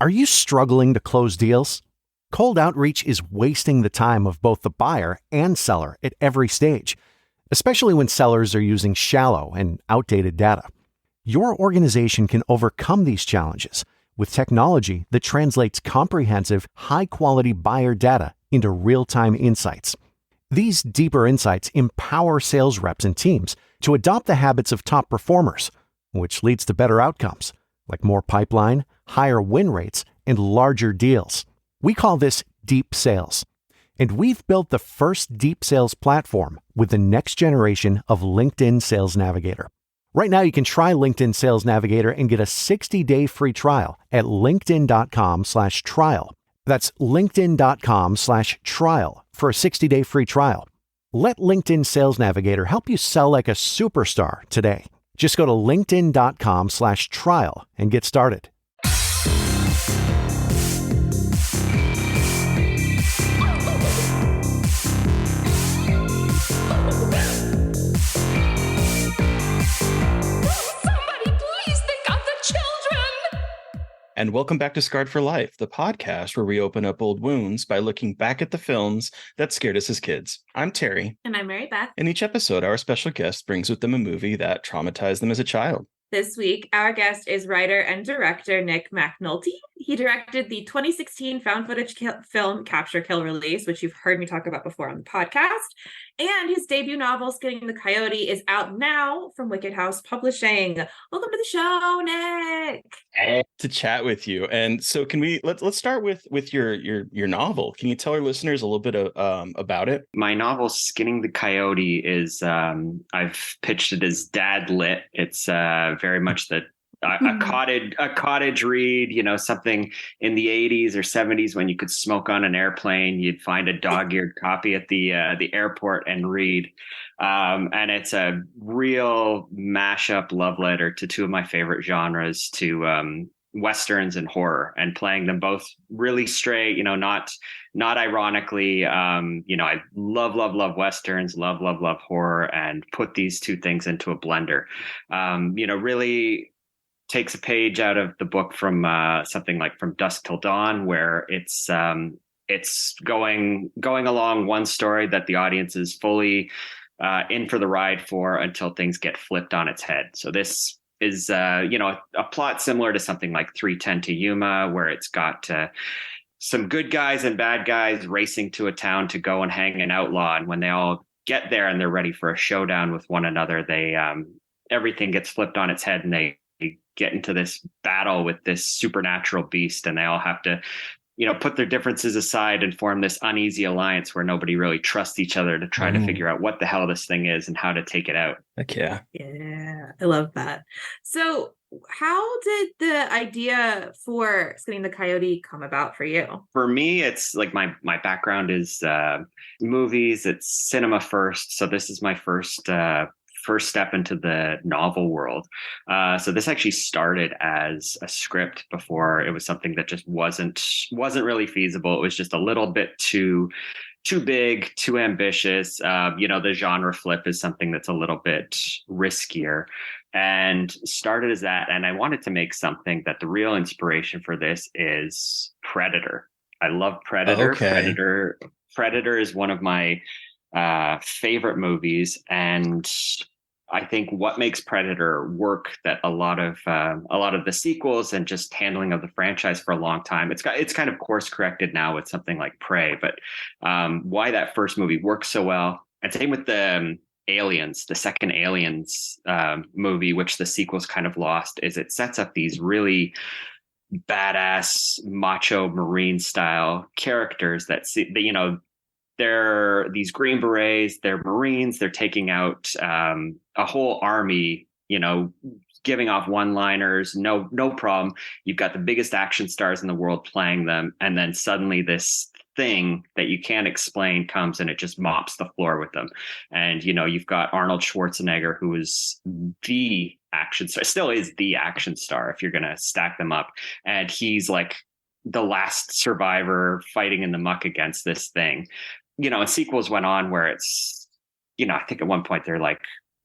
Are you struggling to close deals? Cold outreach is wasting the time of both the buyer and seller at every stage, especially when sellers are using shallow and outdated data. Your organization can overcome these challenges with technology that translates comprehensive, high-quality buyer data into real-time insights. These deeper insights empower sales reps and teams to adopt the habits of top performers, which leads to better outcomes, like more pipeline, higher win rates, and larger deals. We call this deep sales. And we've built the first deep sales platform with the next generation of LinkedIn Sales Navigator. Right now, you can try LinkedIn Sales Navigator and get a 60-day free trial at linkedin.com/trial. That's linkedin.com/trial for a 60-day free trial. Let LinkedIn Sales Navigator help you sell like a superstar today. Just go to linkedin.com/trial and get started. And welcome back to Scarred for Life, the podcast where we open up old wounds by looking back at the films that scared us as kids. I'm Terry. And I'm Mary Beth. In each episode, our special guest brings with them a movie that traumatized them as a child. This week, our guest is writer and director Nick McAnulty. He directed the 2016 found footage film Capture, Kill, Release, which you've heard me talk about before on the podcast. And his debut novel, Skinning the Coyote, is out now from Wicked House Publishing. Welcome to the show, Nick. To chat with you. And so can we let's start with your novel. Can you tell our listeners a little bit about it? My novel Skinning the Coyote is I've pitched it as dad lit. It's very much a cottage read, something in the 80s or 70s when you could smoke on an airplane. You'd find a dog-eared copy at the airport and read. And it's a real mashup love letter to two of my favorite genres, to Westerns and horror, and playing them both really straight, not ironically. I love Westerns, love horror, and put these two things into a blender. Really takes a page out of the book from something like From Dusk Till Dawn, where it's going along one story that the audience is fully in for the ride for until things get flipped on its head. So this is a plot similar to something like 3:10 to Yuma, where it's got some good guys and bad guys racing to a town to go and hang an outlaw, and when they all get there and they're ready for a showdown with one another, they everything gets flipped on its head, and they get into this battle with this supernatural beast, and they all have to put their differences aside and form this uneasy alliance where nobody really trusts each other to try to figure out what the hell this thing is and how to take it out. Heck yeah. Yeah, I love that. So how did the idea for Skinning the Coyote come about for you? For me, it's like my background is movies. It's cinema first. So this is my first step into the novel world. So this actually started as a script before it was something that just wasn't really feasible. It was just a little bit too big, too ambitious. The genre flip is something that's a little bit riskier, and started as that. And I wanted to make something that the real inspiration for this is Predator. I love Predator. Okay. Predator is one of my favorite movies, and I think what makes Predator work that a lot of the sequels and just handling of the franchise for a long time, it's kind of course corrected now with something like Prey, but why that first movie works so well, and same with the Aliens, the second Aliens movie, which the sequels kind of lost, is it sets up these really badass macho Marine style characters that they're these Green Berets, they're Marines, they're taking out a whole army, giving off one-liners, no problem. You've got the biggest action stars in the world playing them, and then suddenly this thing that you can't explain comes and it just mops the floor with them. And, you've got Arnold Schwarzenegger, who is the action star, still is the action star if you're going to stack them up. And he's like the last survivor fighting in the muck against this thing. And sequels went on where it's, I think at one point they're like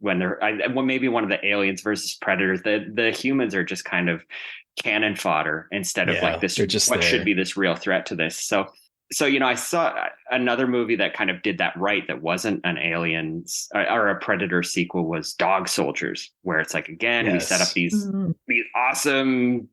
when well, maybe one of the aliens versus predators, the humans are just kind of cannon fodder instead of like this, what should be this real threat to this. So, I saw another movie that kind of did that right, that wasn't an Aliens or a Predator sequel, was Dog Soldiers, where it's like, again, we set up these awesome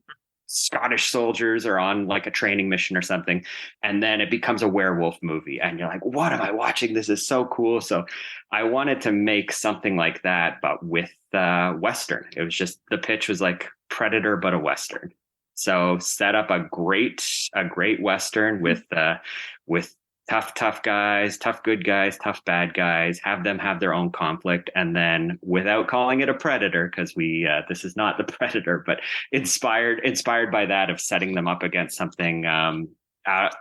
Scottish soldiers are on like a training mission or something, and then it becomes a werewolf movie, and you're like, what am I watching? This is so cool. So I wanted to make something like that, but with Western. It was just, the pitch was like Predator, but a Western. So set up a great Western with tough guys, tough good guys, tough bad guys, have them have their own conflict. And then, without calling it a Predator, because this is not the Predator, but inspired by that, of setting them up against something out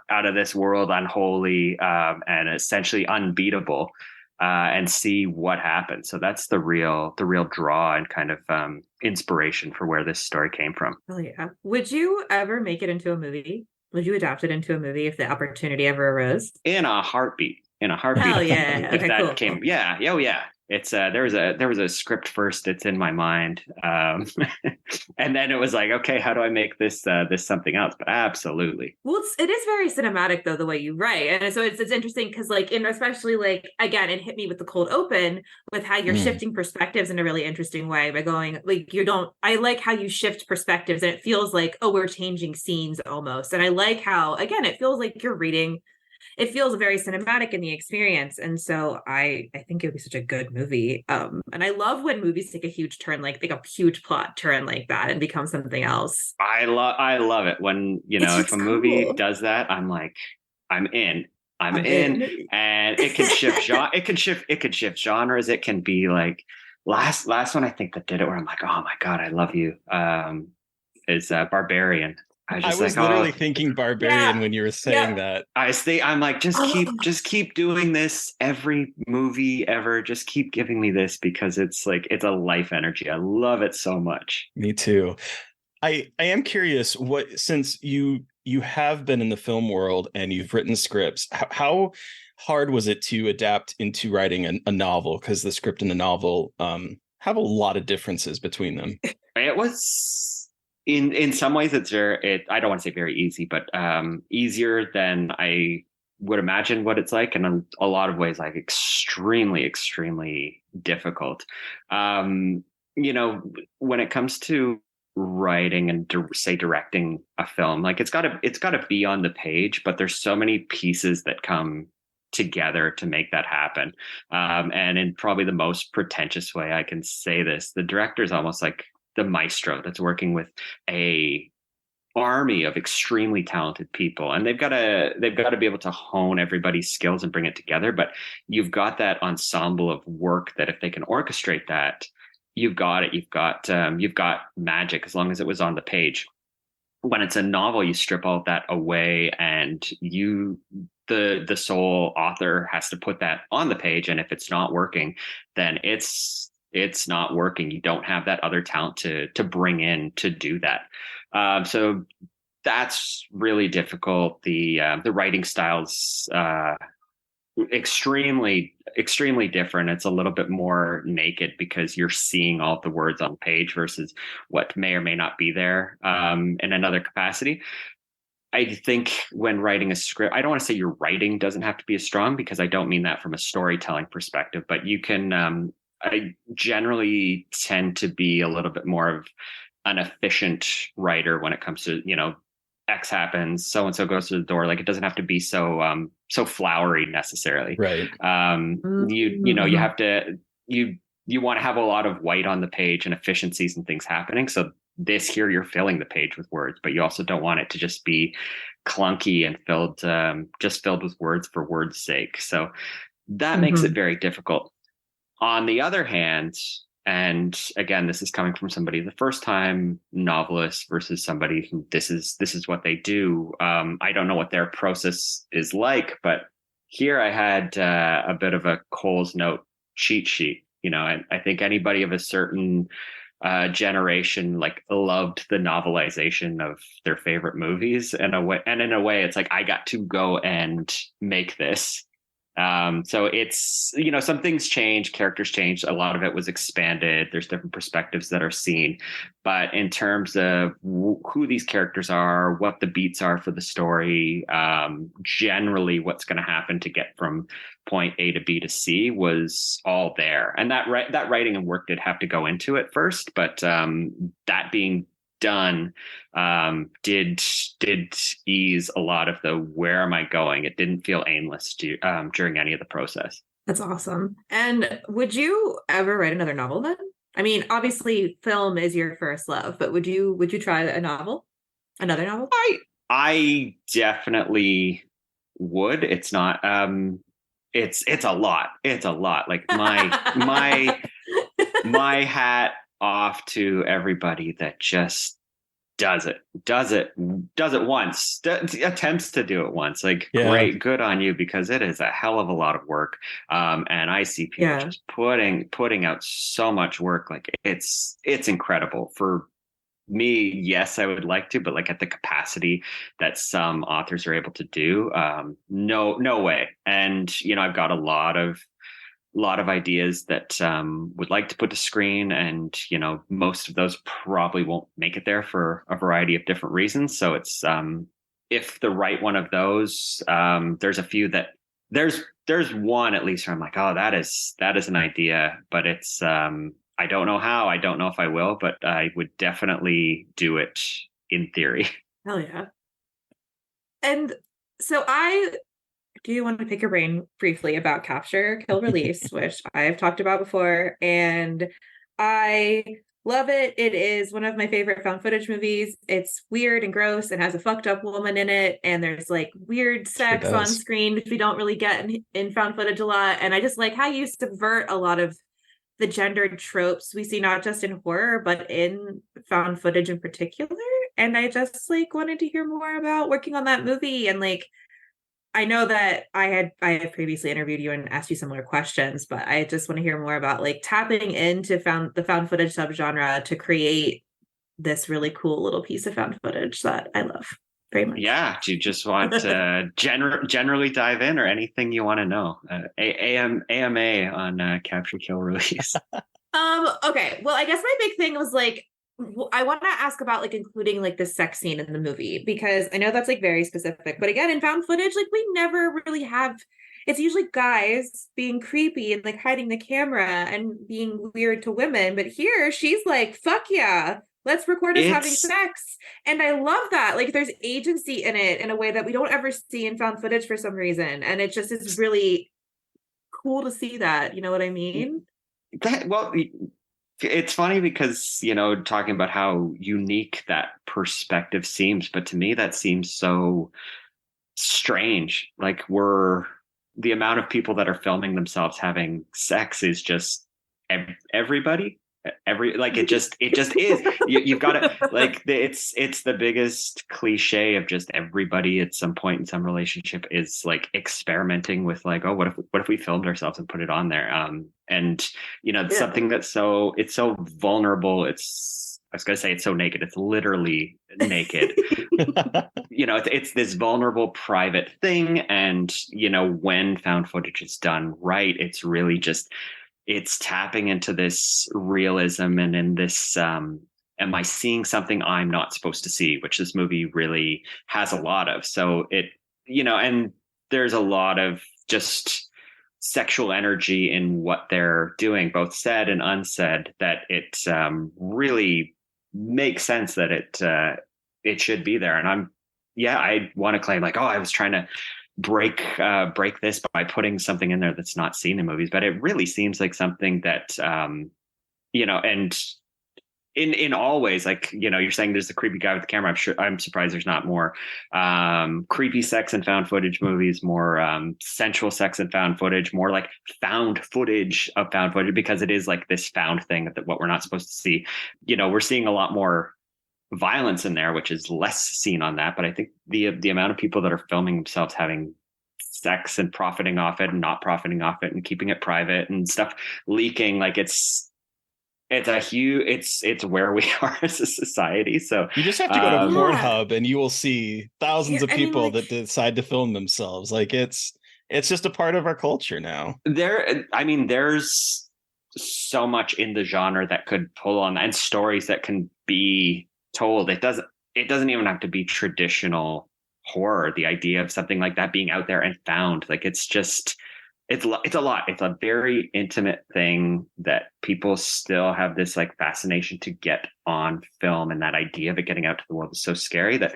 of this world, unholy, and essentially unbeatable, and see what happens. So that's the real draw and kind of inspiration for where this story came from. Oh yeah. Would you ever make it into a movie? Would you adapt it into a movie if the opportunity ever arose? In a heartbeat. Hell yeah. If okay, that cool. came, yeah. Oh yeah. It's there was a script first. It's in my mind, and then it was like, okay, how do I make this something else? But absolutely. Well, it is very cinematic though, the way you write, and so it's interesting because like, especially like, again, it hit me with the cold open, with how you're shifting perspectives in a really interesting way by going like, I like how you shift perspectives, and it feels like, oh, we're changing scenes almost, and I like how, again, it feels like you're reading. It feels very cinematic in the experience. And so I think it would be such a good movie. And I love when movies take a huge turn, like a huge plot turn like that, and become something else. I love it when, if a movie does that, I'm like, I'm in, and it can shift genre. It can shift genres. It can be like last one I think that did it, where I'm like, oh my God, I love you. Is Barbarian. I was literally thinking Barbarian when you were saying that. I'm like, just keep doing this every movie ever. Just keep giving me this, because it's like, it's a life energy. I love it so much. Me too. I am curious, since you have been in the film world and you've written scripts, how hard was it to adapt into writing a novel? Because the script and the novel have a lot of differences between them. It was. In some ways, I don't want to say very easy, but easier than I would imagine what it's like, and in a lot of ways, like extremely, extremely difficult. When it comes to writing and say directing a film, like it's got to be on the page, but there's so many pieces that come together to make that happen. And in probably the most pretentious way I can say this, the director is almost like the maestro that's working with a army of extremely talented people, and they've got to be able to hone everybody's skills and bring it together. But you've got that ensemble of work that, if they can orchestrate that, you've got it. You've got magic, as long as it was on the page. When it's a novel, you strip all of that away, and the sole author has to put that on the page. And if it's not working, then it's not working. You don't have that other talent to bring in to do that. So that's really difficult. The writing style's extremely, extremely different. It's a little bit more naked, because you're seeing all the words on the page versus what may or may not be there in another capacity. I think when writing a script, I don't want to say your writing doesn't have to be as strong, because I don't mean that from a storytelling perspective, but you can, I generally tend to be a little bit more of an efficient writer when it comes to, X happens, so-and-so goes to the door. Like, it doesn't have to be so flowery necessarily. Right. You have to, you want to have a lot of white on the page and efficiencies and things happening. So here you're filling the page with words, but you also don't want it to just be clunky and filled with words for words' sake. So that makes it very difficult. On the other hand, and again, this is coming from somebody, the first time novelist versus somebody who this is what they do. I don't know what their process is like, but here I had a bit of a Cole's Note cheat sheet, and I think anybody of a certain generation like loved the novelization of their favorite movies in a way, it's like, I got to go and make this. So it's, some things change, characters change. A lot of it was expanded. There's different perspectives that are seen. But in terms of who these characters are, what the beats are for the story, generally what's going to happen to get from point A to B to C was all there. And that writing and work did have to go into it first. But that being done did ease a lot of the where am I going. It didn't feel aimless during any of the process. That's awesome. And would you ever write another novel then? I mean, obviously film is your first love, but would you try another novel? I definitely would. It's not it's a lot. Like my hat off to everybody that just does it once, attempts to do it once. Like, great, good on you, because it is a hell of a lot of work. And I see people just putting out so much work. Like, it's incredible. For me, yes, I would like to, but like at the capacity that some authors are able to do, no way. And I've got a lot of ideas that would like to put to screen, and most of those probably won't make it there for a variety of different reasons. So it's if the right one of those, there's a few that there's one at least where I'm like, oh, that is an idea, but it's I don't know how, I don't know if I will, but I would definitely do it in theory. Hell yeah. And so I do want to pick your brain briefly about Capture, Kill, Release, which I've talked about before, and I love it. It is one of my favorite found footage movies. It's weird and gross and has a fucked up woman in it, and there's like weird sex on screen, which we don't really get in found footage a lot. And I just like how you subvert a lot of the gendered tropes we see, not just in horror, but in found footage in particular. And I just like wanted to hear more about working on that movie. And like, I know that I had previously interviewed you and asked you similar questions, but I just want to hear more about like tapping into the found footage subgenre to create this really cool little piece of found footage that I love very much. Yeah. Do you just want to generally dive in, or anything you want to know? AMA on Capture, Kill, Release. Okay. Well, I guess my big thing was like, I want to ask about like including like the sex scene in the movie, because I know that's like very specific, but again, in found footage, like we never really have, it's usually guys being creepy and like hiding the camera and being weird to women. But here she's like, fuck yeah, let's record us having sex. And I love that. Like there's agency in it in a way that we don't ever see in found footage for some reason. And it just is really cool to see that. You know what I mean? It's funny because, talking about how unique that perspective seems, but to me that seems so strange. Like the amount of people that are filming themselves having sex is just everybody. It just is. You've got to like, it's the biggest cliche of just everybody at some point in some relationship is like experimenting with like, oh, what if we filmed ourselves and put it on there? And something that's it's so vulnerable. I was going to say it's so naked. It's literally naked. It's this vulnerable private thing. And, when found footage is done right, it's really just, it's tapping into this realism and in this, am I seeing something I'm not supposed to see, which this movie really has a lot of. So and there's a lot of just sexual energy in what they're doing, both said and unsaid, that it really makes sense that it should be there. And I want to claim like, oh, I was trying to break this by putting something in there that's not seen in movies, but it really seems like something that and in all ways, like you're saying there's the creepy guy with the camera. I'm surprised there's not more creepy sex and found footage movies, more sensual sex and found footage, more like found footage of found footage, because it is like this found thing that what we're not supposed to see. We're seeing a lot more violence in there, which is less seen on that. But I think the amount of people that are filming themselves having sex and profiting off it and not profiting off it and keeping it private and stuff leaking, like it's where we are as a society. So you just have to go to Pornhub and you will see thousands of people that decide to film themselves. Like it's It's just a part of our culture now. There's so much in the genre that could pull on that, and stories that can be told. It doesn't even have to be traditional horror. The idea of something like that being out there and found, like, it's a lot. It's a very intimate thing that people still have this like fascination to get on film, and that idea of it getting out to the world is so scary that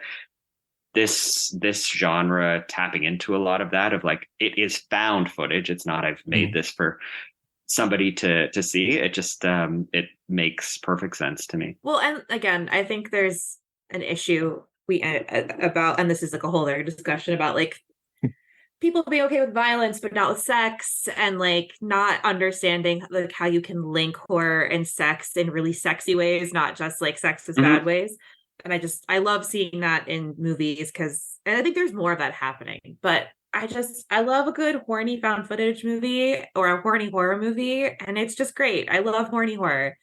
this genre tapping into a lot of that, of like, it is found footage. It's not I've made this for somebody to see. It just it makes perfect sense to me. Well, and again, I think there's an issue about, and this is like a whole other discussion about like people being okay with violence but not with sex, and like not understanding like how you can link horror and sex in really sexy ways, not just like sexist bad ways. And I love seeing that in movies, and I think there's more of that happening. But I love a good horny found footage movie or a horny horror movie, and it's just great. I love horny horror.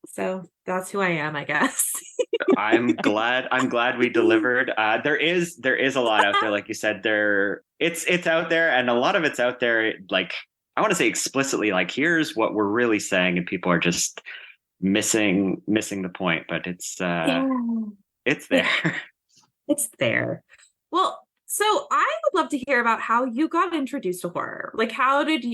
So that's who I am, I guess. I'm glad we delivered. There is a lot out there, like you said. It's out there, and a lot of it's out there, like, I want to say explicitly, like, here's what we're really saying, and people are just missing the point. But it's there. It's there. Well, so I would love to hear about how you got introduced to horror. Like, how did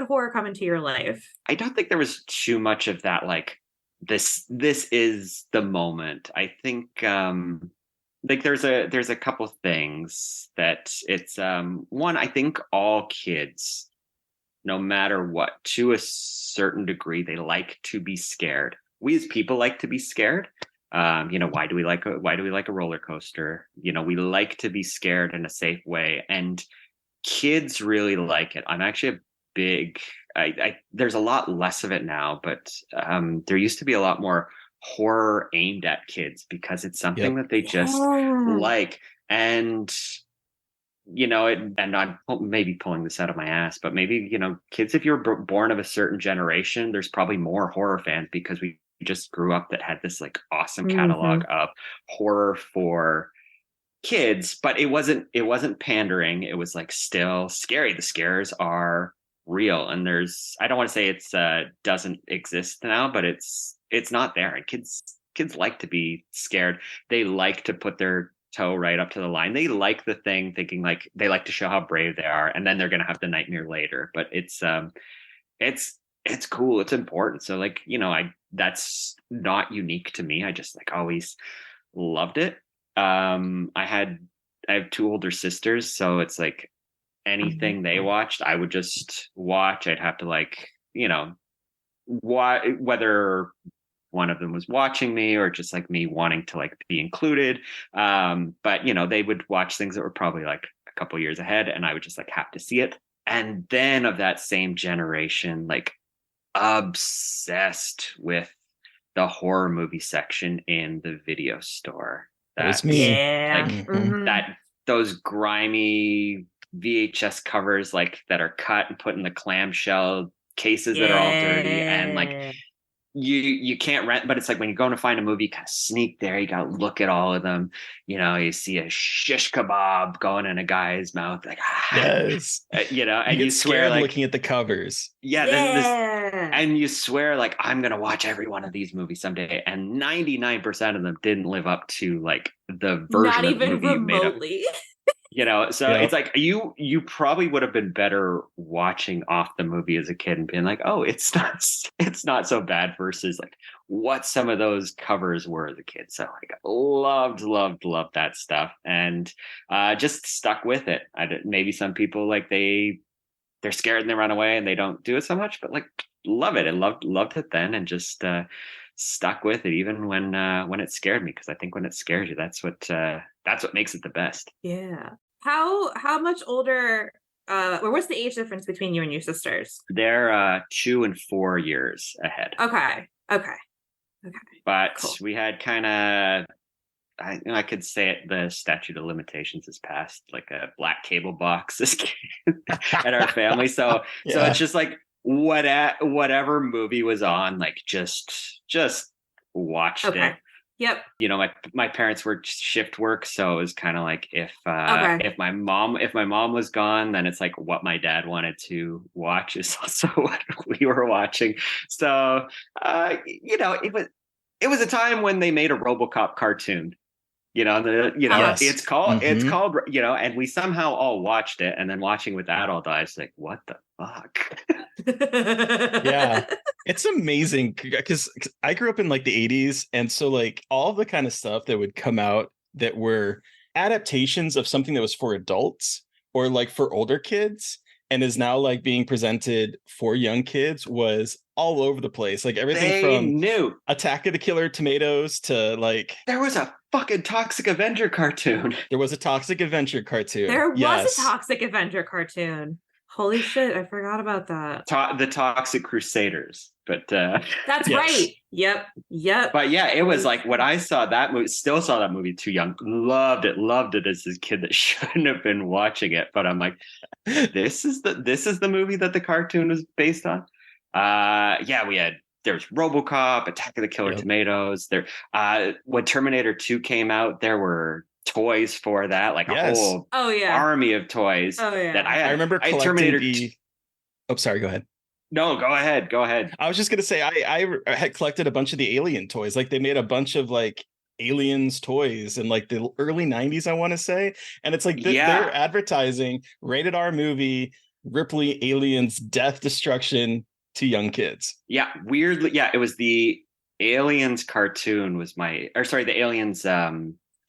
horror come into your life? I don't think there was too much of that, like, this is the moment. I think like there's a couple things that it's one, I think all kids, no matter what, to a certain degree, they like to be scared. We as people like to be scared. Why do we like a roller coaster? We like to be scared in a safe way, and kids really like it. I'm actually a big, there's a lot less of it now, but there used to be a lot more horror aimed at kids because it's something that they just like. And and I'm maybe pulling this out of my ass, but maybe kids, if you're born of a certain generation, there's probably more horror fans because we just grew up that had this like awesome catalog of horror for kids. But it wasn't pandering. It was like still scary. The scares are real, and I don't want to say it's doesn't exist now, but it's not there. And kids like to be scared. They like to put their toe right up to the line. They like the thing, thinking like they like to show how brave they are, and then they're gonna have the nightmare later. But it's cool. It's important. So like, that's not unique to me. I just like always loved it. I have two older sisters, so it's like anything they watched, I would just watch. I'd have to like, whether one of them was watching me or just like me wanting to like be included. But they would watch things that were probably like a couple years ahead, and I would just like have to see it. And then of that same generation, like obsessed with the horror movie section in the video store. That's me. Yeah. Like that, those grimy VHS covers like that are cut and put in the clamshell cases that are all dirty, and like you can't rent, but it's like when you're going to find a movie, you kind of sneak there, you gotta look at all of them. You see a shish kebab going in a guy's mouth, like yes, and you swear like looking at the covers. And you swear like I'm gonna watch every one of these movies someday, and 99% of them didn't live up to like the version not of even the movie remotely. you made up. So it's like you probably would have been better watching off the movie as a kid and being like, oh, it's not so bad, versus like what some of those covers were as a kid. So like loved that stuff, and just stuck with it. Maybe some people like they're scared and they run away and they don't do it so much, but like love it and loved it then, and just stuck with it even when it scared me, because I think when it scares you, that's what makes it the best. Yeah. How much older or what's the age difference between you and your sisters? They're 2 and 4 years ahead. Okay. But cool. We had kind of, I could say it, the statute of limitations has passed, like a black cable box at our family. So it's just like whatever movie was on, like just watched it. Yep. You know, my parents worked shift work, so it was kind of like if Okay. my mom was gone, then it's like what my dad wanted to watch is also what we were watching. So you know, it was a time when they made a RoboCop cartoon. You know, Yes. it's called, you know, and we somehow all watched it, and then watching with adult eyes, like, what the fuck? Yeah, it's amazing because I grew up in like the 80s, and so like all the kind of stuff that would come out that were adaptations of something that was for adults or like for older kids and is now like being presented for young kids was all over the place. Like everything They from knew Attack of the Killer Tomatoes to like there was a fucking Toxic Avenger cartoon. there was a Toxic Adventure cartoon. There was Yes. a Toxic Avenger cartoon. Holy shit, I forgot about that. The Toxic Crusaders. But That's Yes. right. Yep. but yeah, it was like when I saw that movie, still saw that movie too young, loved it as this kid that shouldn't have been watching it. But I'm like, this is the movie that the cartoon was based on. Yeah, there's RoboCop, Attack of the Killer Tomatoes. There, when Terminator 2 came out, there were toys for that, like a whole army of toys. Oh yeah. That I remember collecting Terminator. Oh, sorry. Go ahead. No, go ahead. I was just gonna say I had collected a bunch of the Alien toys. Like they made a bunch of like Aliens toys in like the early 90s, I want to say. And it's like they're advertising rated R movie, Ripley, aliens, death, destruction to young kids. Yeah, weirdly, yeah, it was the Aliens cartoon the Aliens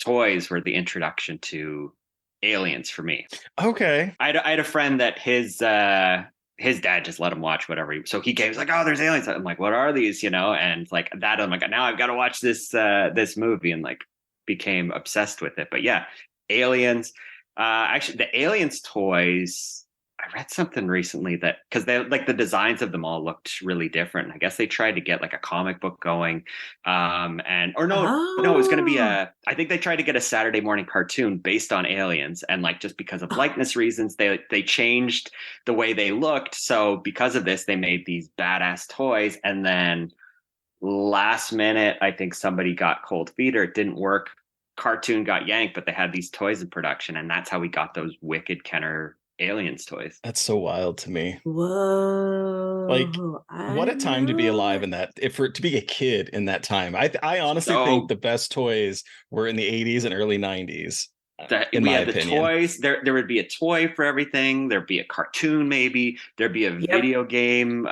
toys were the introduction to Aliens for me. Okay. I had a friend that his dad just let him watch whatever. So he was like, oh, there's aliens. I'm like, what are these? You know, and like that, I'm like, now I've got to watch this movie, and like became obsessed with it. But yeah, Aliens. Actually, the Aliens toys. I read something recently that because they like the designs of them all looked really different. I guess they tried to get like a comic book going, no, it was going to be I think they tried to get a Saturday morning cartoon based on Aliens, and like just because of likeness reasons, they changed the way they looked. So because of this, they made these badass toys, and then last minute, I think somebody got cold feet or it didn't work. Cartoon got yanked, but they had these toys in production, and that's how we got those wicked Kenner Aliens toys. That's so wild to me. Whoa. Like what a time to be alive in that, to be a kid in that time. I honestly think the best toys were in the 80s and early 90s. In my opinion. The toys, there would be a toy for everything. There'd be a cartoon, maybe there'd be a video game,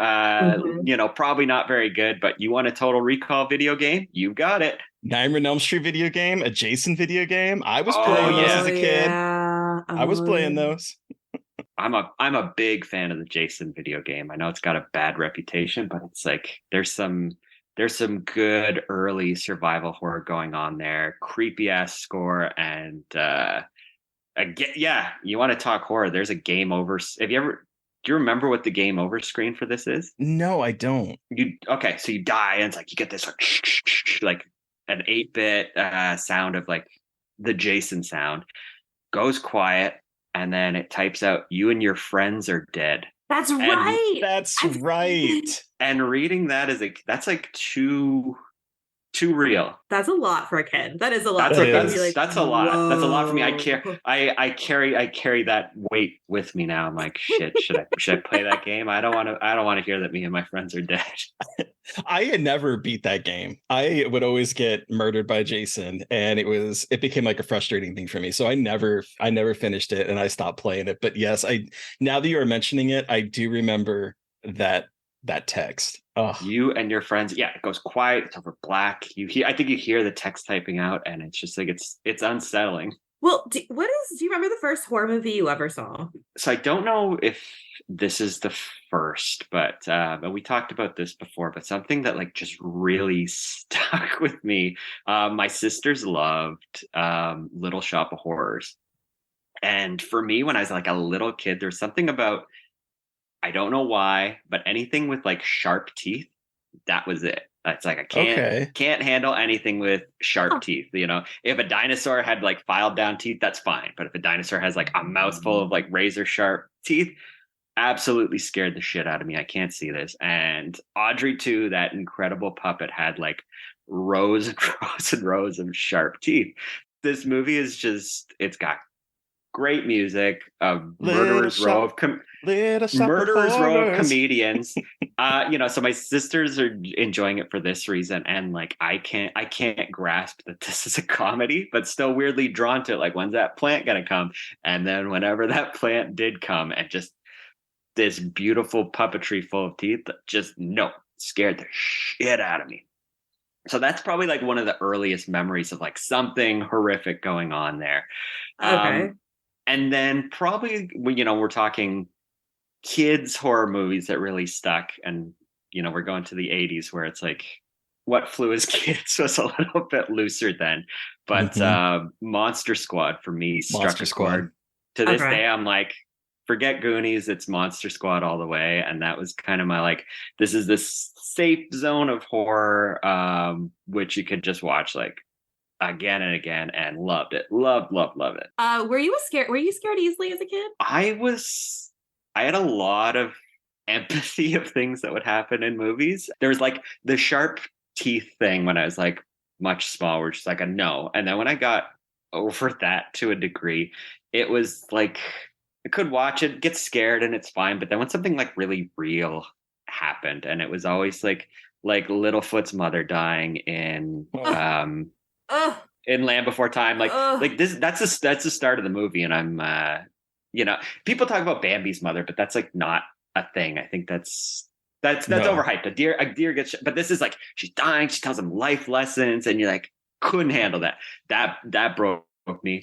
you know, probably not very good, but you want a Total Recall video game, you got it. Nightmare on Elm Street video game, a Jason video game. I was playing those as a kid. I was playing those. I'm a big fan of the Jason video game. I know it's got a bad reputation, but it's like there's some good early survival horror going on there. Creepy ass score, and you want to talk horror? There's a game over. Do you remember what the game over screen for this is? No, I don't. So you die, and it's like you get this like an 8-bit sound of like the Jason sound, goes quiet. And then it types out, "You and your friends are dead." That's right. That's right. And reading that that's like too real. That's a lot for a kid. That is a lot. That's a lot. Whoa. That's a lot for me. I carry that weight with me now. I'm like, shit. Should I play that game? I don't want to hear that me and my friends are dead. I had never beat that game. I would always get murdered by Jason, and it became like a frustrating thing for me. So I never finished it, and I stopped playing it. But yes, now that you are mentioning it, I do remember that text. Oh. You and your friends, it goes quiet. It's over black. I think you hear the text typing out, and it's just like it's unsettling. Well, do you remember the first horror movie you ever saw? So I don't know if this is the first, but we talked about this before. But something that like just really stuck with me. My sisters loved Little Shop of Horrors, and for me, when I was like a little kid, there's something about. I don't know why, but anything with like sharp teeth, that was it. It's like I can't handle anything with sharp teeth. You know, if a dinosaur had like filed down teeth, that's fine. But if a dinosaur has like a mouthful of like razor sharp teeth, absolutely scared the shit out of me. I can't see this. And Audrey too, that incredible puppet, had like rows and rows and rows of sharp teeth. This movie is just, it's got great music, murderers row of comedians. So my sisters are enjoying it for this reason, and like I can't grasp that this is a comedy, but still weirdly drawn to it. Like, when's that plant gonna come? And then whenever that plant did come, and just this beautiful puppetry full of teeth, just scared the shit out of me. So that's probably like one of the earliest memories of like something horrific going on there. Okay. And then probably, we're talking kids horror movies that really stuck. And, we're going to the 80s where it's like, What Flew as Kids was a little bit looser then. But Monster Squad for me struck a chord. To this day, I'm like, forget Goonies, it's Monster Squad all the way. And that was kind of my like, this is this safe zone of horror, which you could just watch like again and again, and loved it. Loved it. Were you scared easily as a kid? I had a lot of empathy of things that would happen in movies. There was like the sharp teeth thing when I was like much smaller, which is like a no. And then when I got over that to a degree, it was like I could watch it, get scared, and it's fine. But then when something like really real happened, and it was always like Littlefoot's mother dying in Land Before Time, like this, that's the start of the movie. And I'm people talk about Bambi's mother, but that's like not a thing. I think that's overhyped. A deer gets, but this is like she's dying. She tells him life lessons, and you're like, couldn't handle that. That broke me.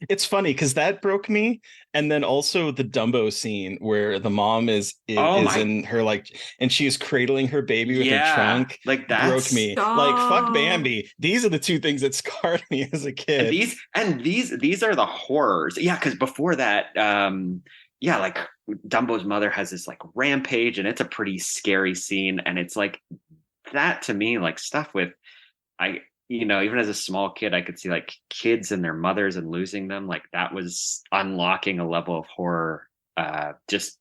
It's funny because that broke me, and then also the Dumbo scene where the mom is in her like, and she's cradling her baby with her trunk. Like that broke me. Stop. Like fuck Bambi. These are the two things that scarred me as a kid. And these are the horrors. Yeah, because before that, like Dumbo's mother has this like rampage, and it's a pretty scary scene. And it's like that to me, like stuff with even as a small kid, I could see like kids and their mothers and losing them. Like that was unlocking a level of horror. Just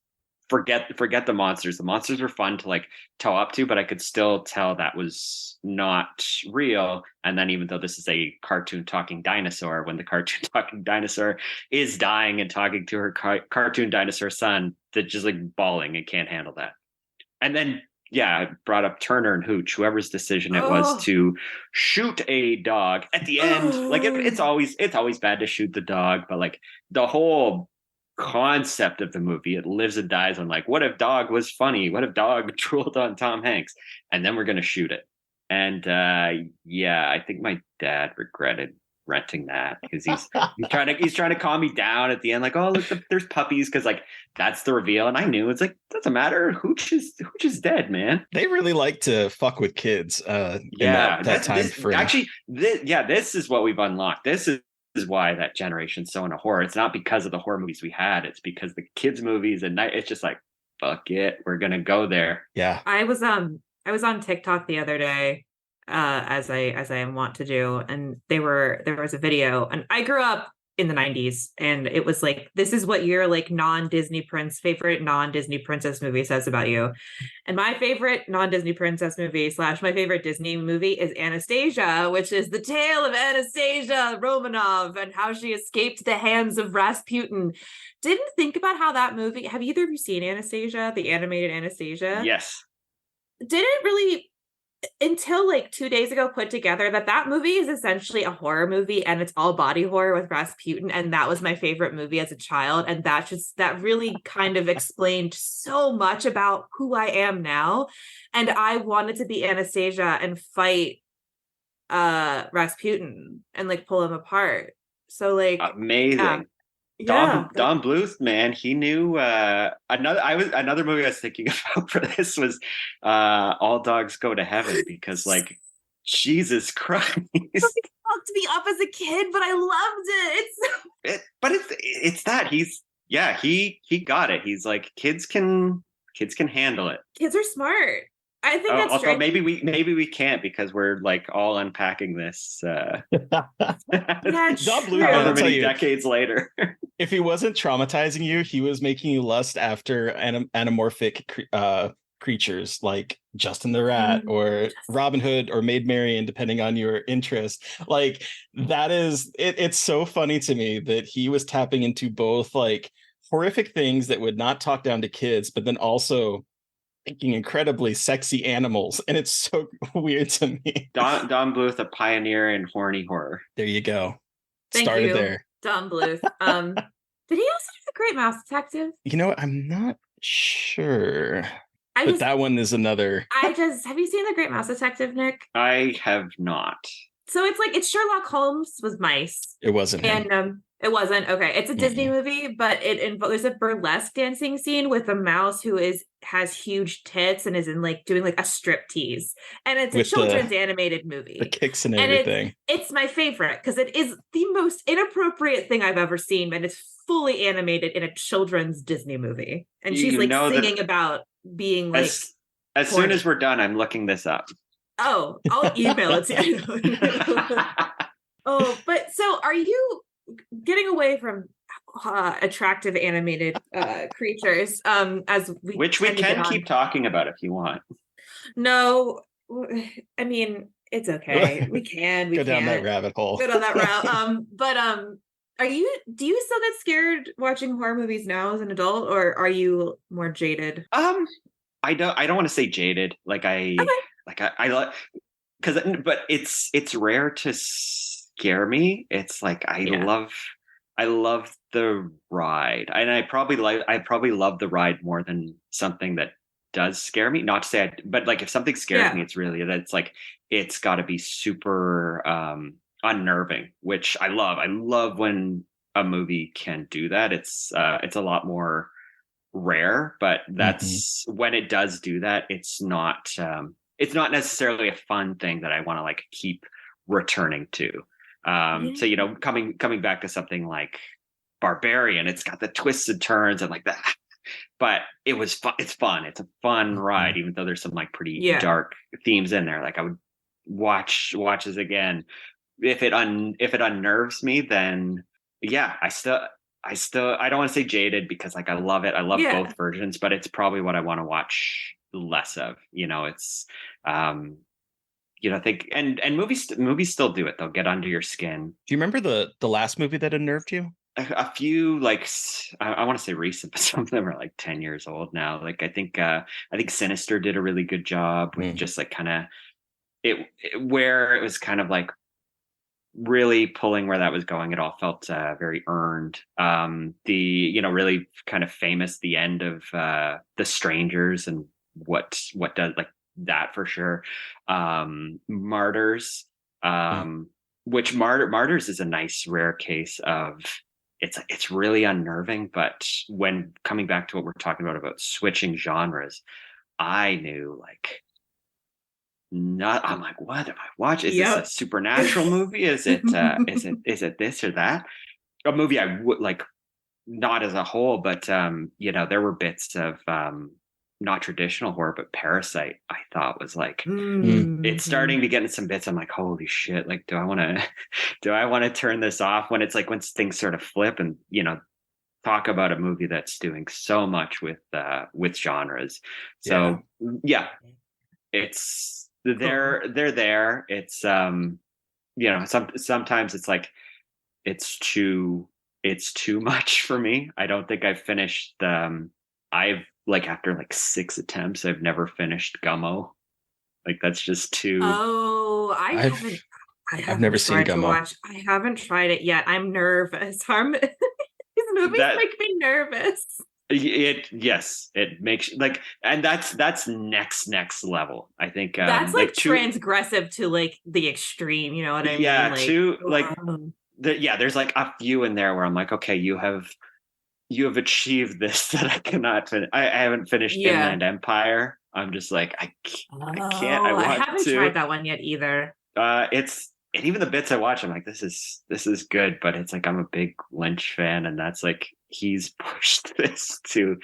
forget the monsters. The monsters were fun to like toe up to, but I could still tell that was not real. And then even though this is a cartoon talking dinosaur, when the cartoon talking dinosaur is dying and talking to her cartoon dinosaur son, that's just like bawling and can't handle that. And then I brought up Turner and Hooch, whoever's decision it was to shoot a dog at the end. Like it's always bad to shoot the dog, but like the whole concept of the movie, it lives and dies on like, what if dog was funny? What if dog drooled on Tom Hanks? And then we're going to shoot it. And I think my dad regretted renting that because he's trying to calm me down at the end, like, oh look, there's puppies, because like that's the reveal. And I knew it's like, doesn't matter, Hooch is dead, man. They really like to fuck with kids in that time frame. Actually, this is what we've unlocked. This is why that generation's so into horror. It's not because of the horror movies we had, it's because the kids movies, and it's just like, fuck it, we're gonna go there. Yeah. I was on TikTok the other day, as I want to do, and there was a video, and I grew up in the 90s, and it was like, this is what your like favorite non-Disney princess movie says about you. And my favorite non-Disney princess movie / my favorite Disney movie is Anastasia, which is the tale of Anastasia Romanov and how she escaped the hands of Rasputin. Didn't think about how that movie, have either of you seen Anastasia, the animated Anastasia? Yes. Didn't really, until like 2 days ago, put together that movie is essentially a horror movie, and it's all body horror with Rasputin, and that was my favorite movie as a child, and that really kind of explained so much about who I am now. And I wanted to be Anastasia and fight Rasputin and like pull him apart. So like amazing. Don Bluth, man, he knew. Another movie I was thinking about for this was All Dogs Go to Heaven, because like, Jesus Christ, it fucked me up as a kid, but I loved it. It's that he got it. He's like, kids can handle it. Kids are smart. I think that's also maybe we can't, because we're like all unpacking this. Don Bluth, however many decades later. If he wasn't traumatizing you, he was making you lust after anamorphic creatures like Justin the Rat or Robin Hood or Maid Marian, depending on your interest. Like that is it's so funny to me that he was tapping into both like horrific things that would not talk down to kids, but then also making incredibly sexy animals. And it's so weird to me. Don Bluth, a pioneer in horny horror. There you go. Thank Started you, there. Don Bluth. Did he also do The Great Mouse Detective? You know what? I'm not sure. But that one is another. Have you seen The Great Mouse Detective, Nick? I have not. So it's Sherlock Holmes with mice. It wasn't him. And it wasn't. Okay. It's a Disney movie, but there's a burlesque dancing scene with a mouse who has huge tits and is in like doing like a strip tease. And it's a children's animated movie. The kicks and everything. It's my favorite because it is the most inappropriate thing I've ever seen, and it's fully animated in a children's Disney movie. And she's like singing about being like as soon as we're done, I'm looking this up. Oh, I'll email it to you. Oh, but so are you getting away from attractive animated creatures which we can keep talking about if you want? No, I mean it's okay. We go down that rabbit hole. Go down that route. But do you still get scared watching horror movies now as an adult, or are you more jaded? I don't want to say jaded. Like I like but it's rare to scare me. It's like I love the ride, and I probably love the ride more than something that does scare me. Not to say but like if something scares me, it's got to be super unnerving, which I love when a movie can do that. It's a lot more rare, but that's when it does do that, it's not necessarily a fun thing that I want to like keep returning to. So coming back to something like Barbarian, it's got the twists and turns and like that, but it was fun. It's fun. It's a fun ride, even though there's some like pretty dark themes in there. Like I would watch this again. If it unnerves me, then I don't want to say jaded because like I love it. I love both versions, but it's probably what I want to watch less of. It's I think and movies still do it. They'll get under your skin. Do you remember the last movie that unnerved you? A few, like I want to say recent, but some of them are like 10 years old now. Like I think Sinister did a really good job with just like kind of where it was kind of like really pulling where that was going. It all felt very earned. The really kind of famous the end of The Strangers and what does like that for sure. Martyrs, which Martyrs is a nice rare case of it's really unnerving, but when coming back to what we're talking about switching genres, I knew like I'm like, what am I watching? Is this a supernatural movie? Is it is it this or that? A movie I would like, not as a whole, but there were bits of not traditional horror, but Parasite I thought was like it's starting to get in some bits. I'm like, holy shit, like do I want to turn this off when it's like when things sort of flip and talk about a movie that's doing so much with genres. So it's they're there. It's sometimes it's like it's too much for me. I don't think I've finished I've like after like 6 attempts, I've never finished Gummo. Like that's just too. Oh, I've never seen Gummo. I haven't tried it yet. I'm nervous. These movies make me nervous. It makes like, and that's next level. I think that's like transgressive to like the extreme. You know what I mean? Yeah, there's like a few in there where I'm like, okay, you have achieved this that I cannot finish. I haven't finished Inland Empire. I'm just like, I can't. I haven't tried that one yet either. And even the bits I watch, I'm like, this is good, but it's like I'm a big Lynch fan, and that's like he's pushed this to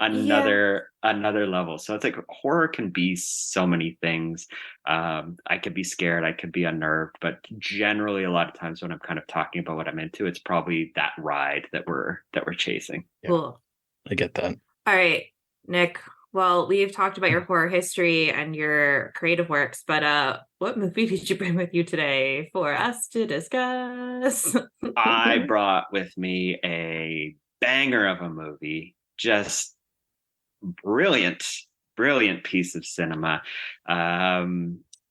another level. So it's like horror can be so many things. I could be scared, I could be unnerved, but generally a lot of times when I'm kind of talking about what I'm into, it's probably that ride that we're chasing. Cool. I get that. All right, Nick, Well, we've talked about your horror history and your creative works, but what movie did you bring with you today for us to discuss? I brought with me a banger of a movie, just brilliant, brilliant piece of cinema.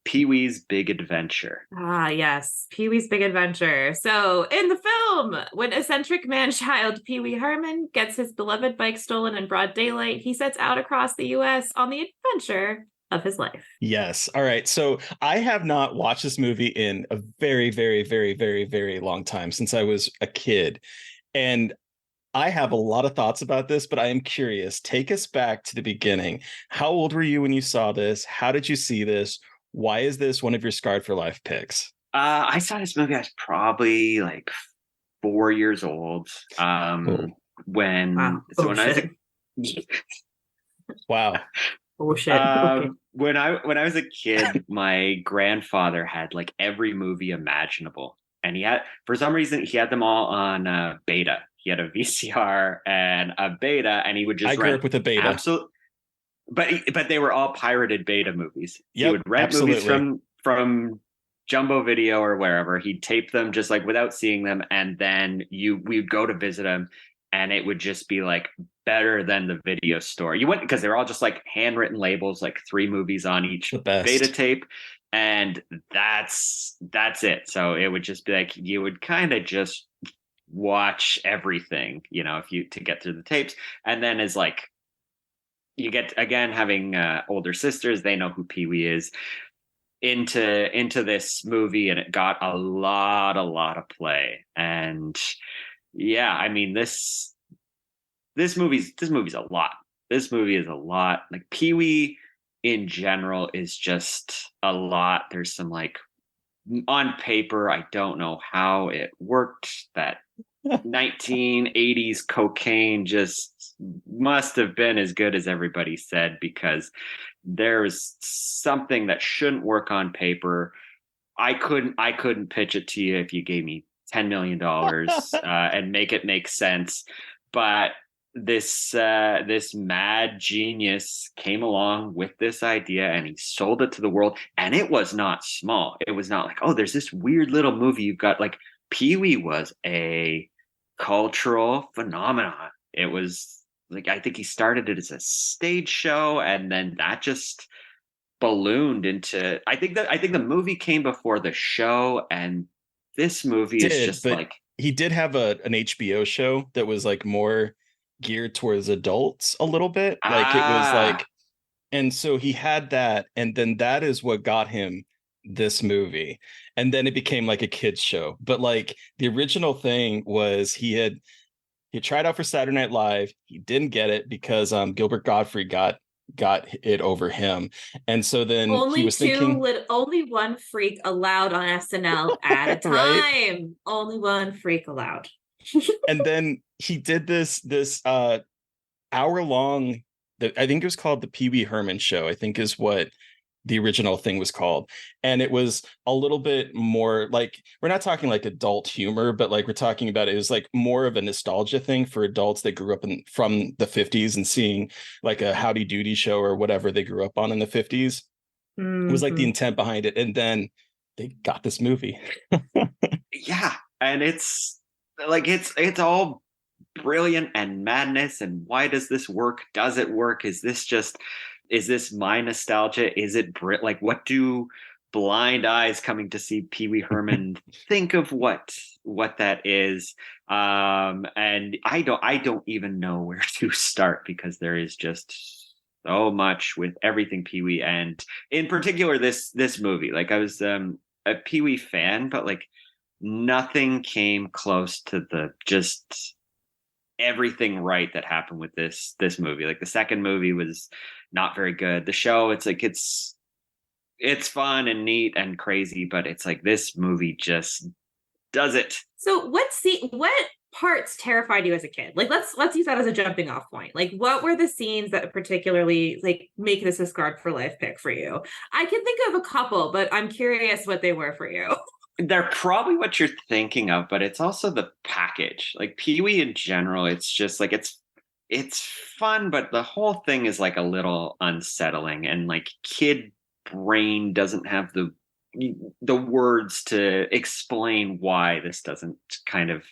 Pee-wee's Big Adventure. Ah, yes, Pee-wee's Big Adventure. So, in the film, when eccentric man-child Pee-wee Herman gets his beloved bike stolen in broad daylight, he sets out across the U.S. on the adventure of his life. Yes. All right. So I have not watched this movie in a very, very, very, very, very long time, since I was a kid. And I have a lot of thoughts about this, but I am curious. Take us back to the beginning. How old were you when you saw this? How did you see this? Why is this one of your Scarred for Life picks? I saw this movie. I was probably like 4 years old. When Wow. so Oh, when I was shit. Wow. Oh shit. Okay. when I was a kid, my grandfather had like every movie imaginable, and he had, for some reason, he had them all on beta. He had a VCR and a beta, and he would just I grew up with a beta. Absolutely, but they were all pirated beta movies. Yep, he would rent absolutely. movies from Jumbo Video or wherever. He'd tape them just like without seeing them, and then we'd go to visit him, and it would just be like better than the video store. You wouldn't, because they're all just like handwritten labels, like 3 movies on each beta tape, and that's it. So it would just be like you would kind of just watch everything, to get through the tapes. And then as like you get, again, having older sisters, they know who Pee-wee is, into this movie, and it got a lot of play. And yeah, I mean, this movie's a lot. This movie is a lot. Like, Pee-wee in general is just a lot. There's some, like, on paper, I don't know how it worked, that 1980s cocaine just must have been as good as everybody said, because there's something that shouldn't work on paper. I couldn't pitch it to you if you gave me $10 million and make it make sense. But this mad genius came along with this idea, and he sold it to the world. And it was not small. It was not like, oh, there's this weird little movie you've got. Like, Pee-wee was a cultural phenomenon. It was like, I think he started it as a stage show, and then that just ballooned into, I think the movie came before the show, and this movie is just like, he did have an HBO show that was like more geared towards adults a little bit. Like, it was like, and so he had that, and then that is what got him this movie. And then it became like a kids show. But like, the original thing was he tried out for Saturday Night Live. He didn't get it because Gilbert Gottfried got it over him. And so then he was thinking, only one freak allowed on SNL at a time. Right? Only one freak allowed. And then he did this hour long, I think it was called the Pee-wee Herman Show, I think is what the original thing was called. And it was a little bit more like, we're not talking like adult humor, but like, we're talking about, it was like more of a nostalgia thing for adults that grew up from the 50s and seeing like a Howdy Doody show or whatever they grew up on in the 50s. Mm-hmm. It was like the intent behind it. And then they got this movie. Yeah. And it's like, it's all brilliant and madness. And why does this work? Does it work? Is this my nostalgia? Is it like, what do blind eyes coming to see Pee-wee Herman think of what that is? And I don't even know where to start, because there is just so much with everything Pee-wee, and in particular this movie. Like, I was a Pee-wee fan, but like nothing came close to the just everything right that happened with this movie. Like, the second movie was not very good. The show, it's like, it's fun and neat and crazy, but it's like, this movie just does it. So what parts terrified you as a kid? Like, let's use that as a jumping off point. Like, what were the scenes that particularly like make this a Scarred for Life pick for you? I can think of a couple, but I'm curious what they were for you. They're probably what you're thinking of, but it's also the package. Like, Pee-wee in general, it's just like, it's fun, but the whole thing is like a little unsettling, and like kid brain doesn't have the words to explain why this doesn't kind of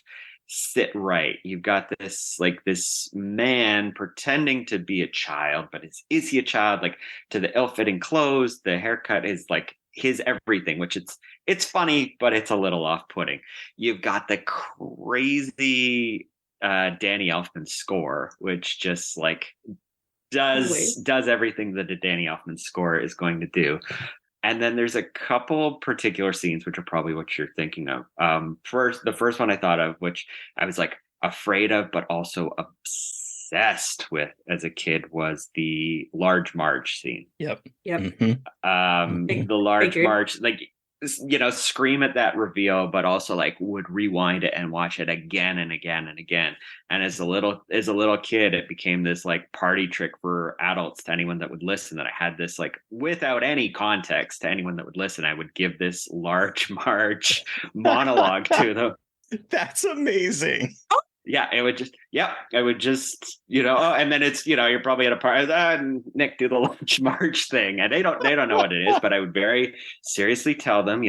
sit right. You've got this man pretending to be a child, but is he a child? Like, to the ill-fitting clothes, the haircut is like his everything, which it's funny, but it's a little off-putting. You've got the crazy Danny Elfman score, which just like does everything that a Danny Elfman score is going to do. And then there's a couple particular scenes, which are probably what you're thinking of. The first one I thought of, which I was like afraid of, but also obsessed with as a kid, was the Large Marge scene. Yep. The Large Marge, like, scream at that reveal, but also like would rewind it and watch it again and again and again. And as a little kid, it became this like party trick for adults, to anyone that would listen, that I had this, like, without any context, to anyone that would listen, I would give this Large Marge monologue to them. That's amazing. Yeah, I would just, and then it's, you're probably at a party, Nick, do the Large Marge thing. And they don't know what it is, but I would very seriously tell them,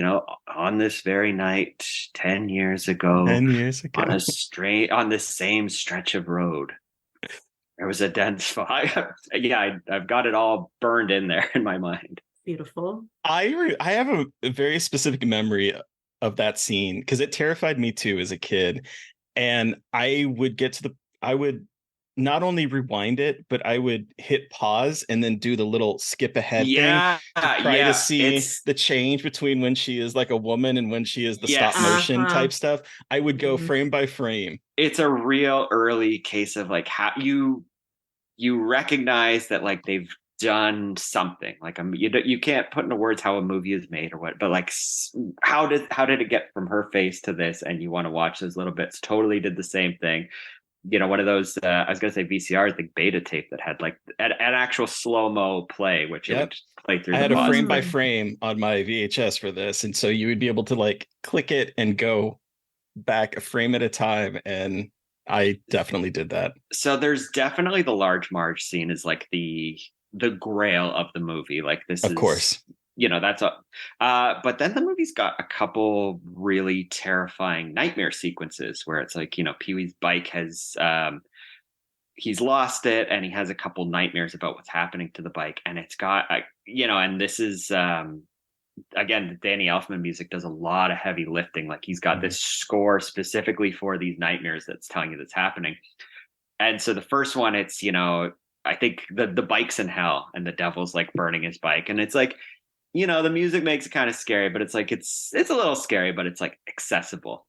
on this very night, 10 years ago, on the same stretch of road, there was a dense fog. I've got it all burned in there in my mind. Beautiful. I have a very specific memory of that scene, because it terrified me too as a kid. And I would not only rewind it, but I would hit pause and then do the little skip ahead thing to try to see the change between when she is like a woman and when she is the stop motion type stuff. I would go frame by frame. It's a real early case of like how you recognize that like they've done something. Like, you can't put into words how a movie is made or what, but like how did it get from her face to this? And you want to watch those little bits. Totally did the same thing. One of those I was gonna say VCR, I think beta tape, that had like an actual slow-mo play, which it would play through. I had a frame by frame on my VHS for this, and so you would be able to like click it and go back a frame at a time, and I definitely did that. So there's definitely the Large Marge scene is like the grail of the movie. Like, this of course, that's but then the movie's got a couple really terrifying nightmare sequences where it's like, Pee-wee's bike has he's lost it, and he has a couple nightmares about what's happening to the bike. And it's got and this is again, the Danny Elfman music does a lot of heavy lifting. Like, he's got this score specifically for these nightmares that's telling you that's happening. And so the first one, it's I think the bike's in hell and the devil's like burning his bike. And it's like, the music makes it kind of scary, but it's like, it's a little scary, but it's like accessible.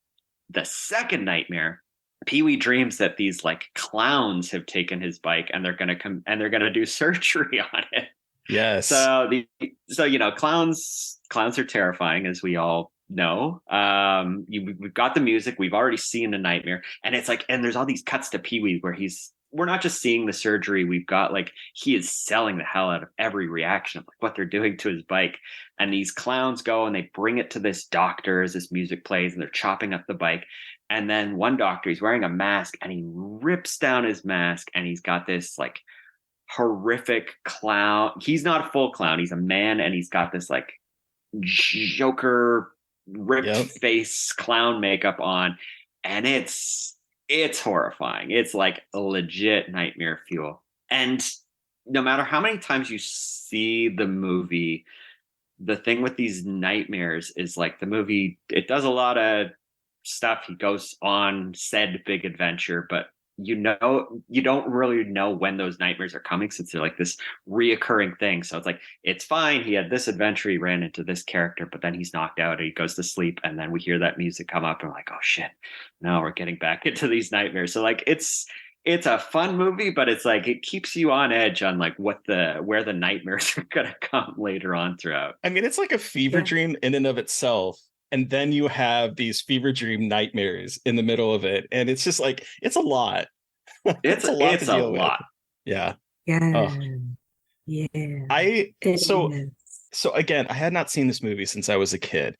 The second nightmare, Pee-wee dreams that these like clowns have taken his bike and they're going to come and they're going to do surgery on it. Yes. So clowns are terrifying, as we all know. We've got the music, we've already seen the nightmare, and it's like, and there's all these cuts to Pee-wee where we're not just seeing the surgery. We've got like, he is selling the hell out of every reaction of like what they're doing to his bike. And these clowns go and they bring it to this doctor as this music plays, and they're chopping up the bike. And then one doctor, he's wearing a mask, and he rips down his mask, and he's got this like horrific clown. He's not a full clown. He's a man, and he's got this like Joker ripped face clown makeup on. And it's horrifying. It's like a legit nightmare fuel. And no matter how many times you see the movie, the thing with these nightmares is like, the movie, it does a lot of stuff. He goes on said big adventure, but you don't really know when those nightmares are coming, since they're like this reoccurring thing. So it's like, it's fine, he had this adventure, he ran into this character, but then he's knocked out and he goes to sleep, and then we hear that music come up and we're like, oh shit, now we're getting back into these nightmares. So like, it's a fun movie, but it's like, it keeps you on edge on like where the nightmares are gonna come later on throughout. I mean, it's like a fever dream in and of itself. And then you have these fever dream nightmares in the middle of it. And it's just like, it's a lot. It's a lot. Yeah. Yeah. Oh. Yeah. So again, I had not seen this movie since I was a kid.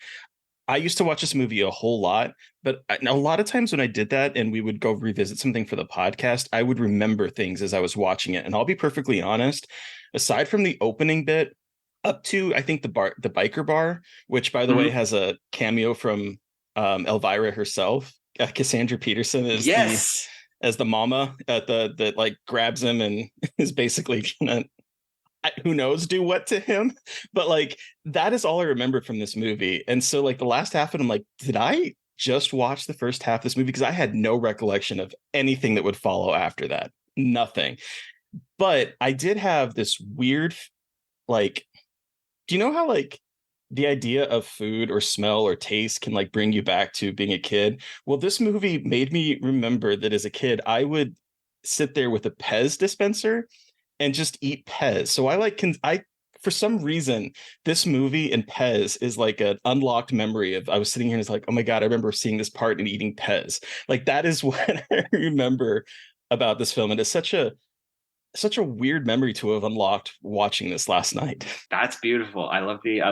I used to watch this movie a whole lot, but a lot of times when I did that and we would go revisit something for the podcast, I would remember things as I was watching it. And I'll be perfectly honest, aside from the opening bit up to, I think the biker bar, which by the way has a cameo from Elvira herself. Cassandra Peterson is Yes. as the mama that like grabs him and is basically gonna, who knows, do what to him. But like, that is all I remember from this movie. And so like the last half of it, I'm like, did I just watch the first half of this movie? Because I had no recollection of anything that would follow after that. Nothing. But I did have this weird, like, do you know how like the idea of food or smell or taste can like bring you back to being a kid? Well, this movie made me remember that as a kid, I would sit there with a Pez dispenser and just eat Pez. So I for some reason, this movie and Pez is like an unlocked memory of, I was sitting here and it's like, oh my God, I remember seeing this part and eating Pez. Like that is what I remember about this film. And it's such a weird memory to have unlocked watching this last night. That's beautiful. I love the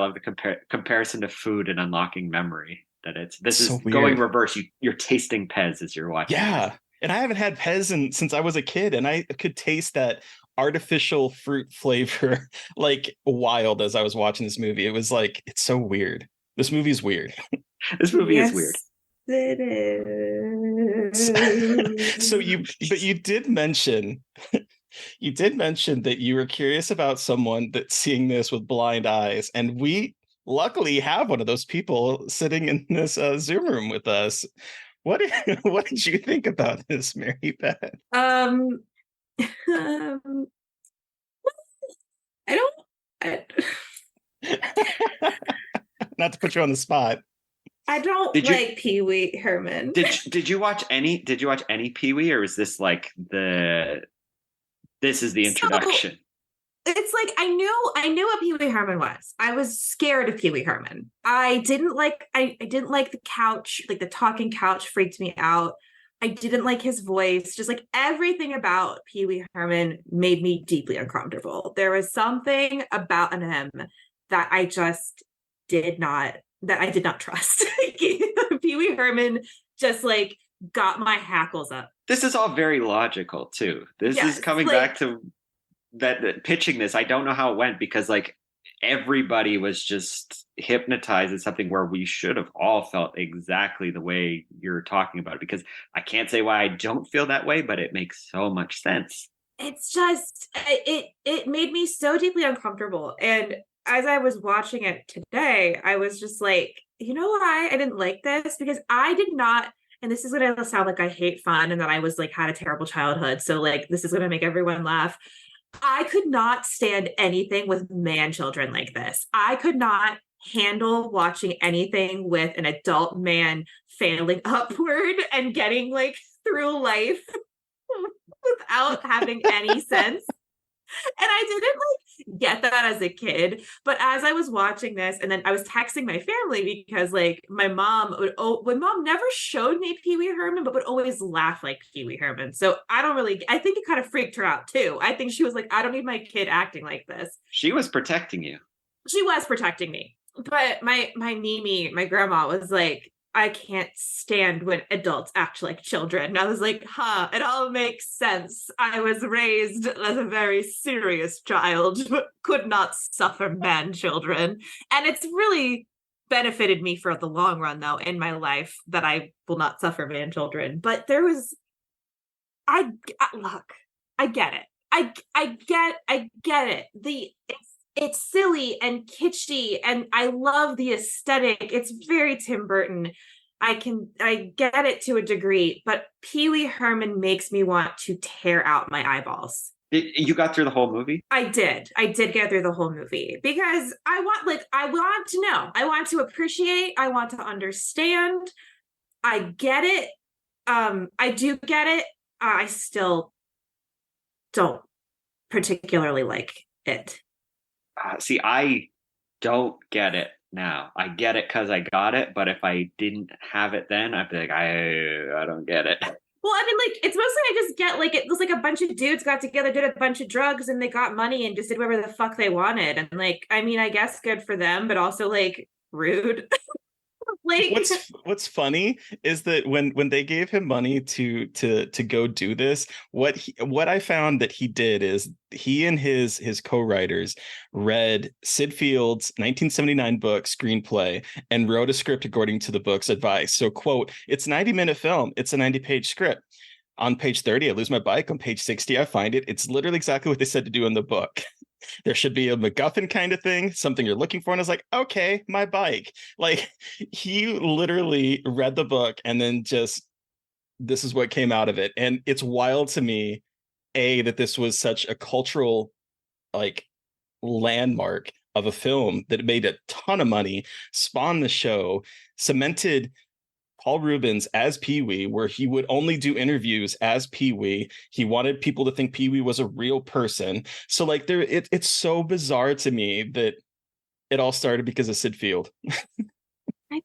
comparison to food and unlocking memory. That this is so going reverse. You're tasting Pez as you're watching. Yeah. This. And I haven't had Pez since I was a kid, and I could taste that artificial fruit flavor like wild as I was watching this movie. It was like, it's so weird. This movie is weird. This movie is weird. It is. So you did mention that you were curious about someone that's seeing this with blind eyes, and we luckily have one of those people sitting in this Zoom room with us. What did you think about this, Mary Beth? Not to put you on the spot. I don't like Pee Wee Herman. Did you watch any Pee Wee, or is this like this is the introduction? So, it's like I knew what Pee Wee Herman was. I was scared of Pee Wee Herman. I didn't like the couch, like the talking couch freaked me out. I didn't like his voice. Just like everything about Pee Wee Herman made me deeply uncomfortable. There was something about him that I did not trust. Pee Wee Herman just like got my hackles up. This is all very logical too. This is coming back to that pitching this. I don't know how it went because like everybody was just hypnotized in something where we should have all felt exactly the way you're talking about it, because I can't say why I don't feel that way, but it makes so much sense. It's just it made me so deeply uncomfortable. And as I was watching it today, I was just like, you know why I didn't like this? Because I did not, and this is going to sound like I hate fun and that I was like had a terrible childhood. So like this is going to make everyone laugh. I could not stand anything with man children like this. I could not handle watching anything with an adult man failing upward and getting like through life without having any sense. And I didn't like get that as a kid, but as I was watching this, and then I was texting my family because like my mom never showed me Pee Wee Herman, but would always laugh like Pee Wee Herman. So I think it kind of freaked her out too. I think she was like, I don't need my kid acting like this. She was protecting you. She was protecting me. But my Mimi, my grandma, was like, I can't stand when adults act like children. And I was like, it all makes sense. I was raised as a very serious child, but could not suffer man children. And it's really benefited me for the long run, though, in my life that I will not suffer man children. But there was, look, I get it. I get it. It's silly and kitschy, and I love the aesthetic. It's very Tim Burton. I get it to a degree, but Pee Wee Herman makes me want to tear out my eyeballs. You got through the whole movie? I did get through the whole movie because I want to know. I want to appreciate. I want to understand. I get it. I do get it. I still don't particularly like it. See, I don't get it now. I get it because I got it, but if I didn't have it then, I'd be like, I don't get it. Well, I mean, like, it's mostly I just get, like, it was like a bunch of dudes got together, did a bunch of drugs, and they got money and just did whatever the fuck they wanted. And, like, I mean, I guess good for them, but also, like, rude. Like, what's funny is that when they gave him money to go do this, what I found that he did is he and his co-writers read Sid Field's 1979 book screenplay and wrote a script according to the book's advice. So, quote, it's a 90-minute film. It's a 90-page script. On page 30, I lose my bike. On page 60, I find it. It's literally exactly what they said to do in the book. There should be a MacGuffin kind of thing, something you're looking for. And I was like, okay, my bike. Like, he literally read the book and then just, this is what came out of it. And it's wild to me, that this was such a cultural, like, landmark of a film that made a ton of money, spawned the show, cemented Paul Rubens as Pee-wee, where he would only do interviews as Pee-wee. He wanted people to think Pee-wee was a real person. So, like, it's so bizarre to me that it all started because of Sid Field. I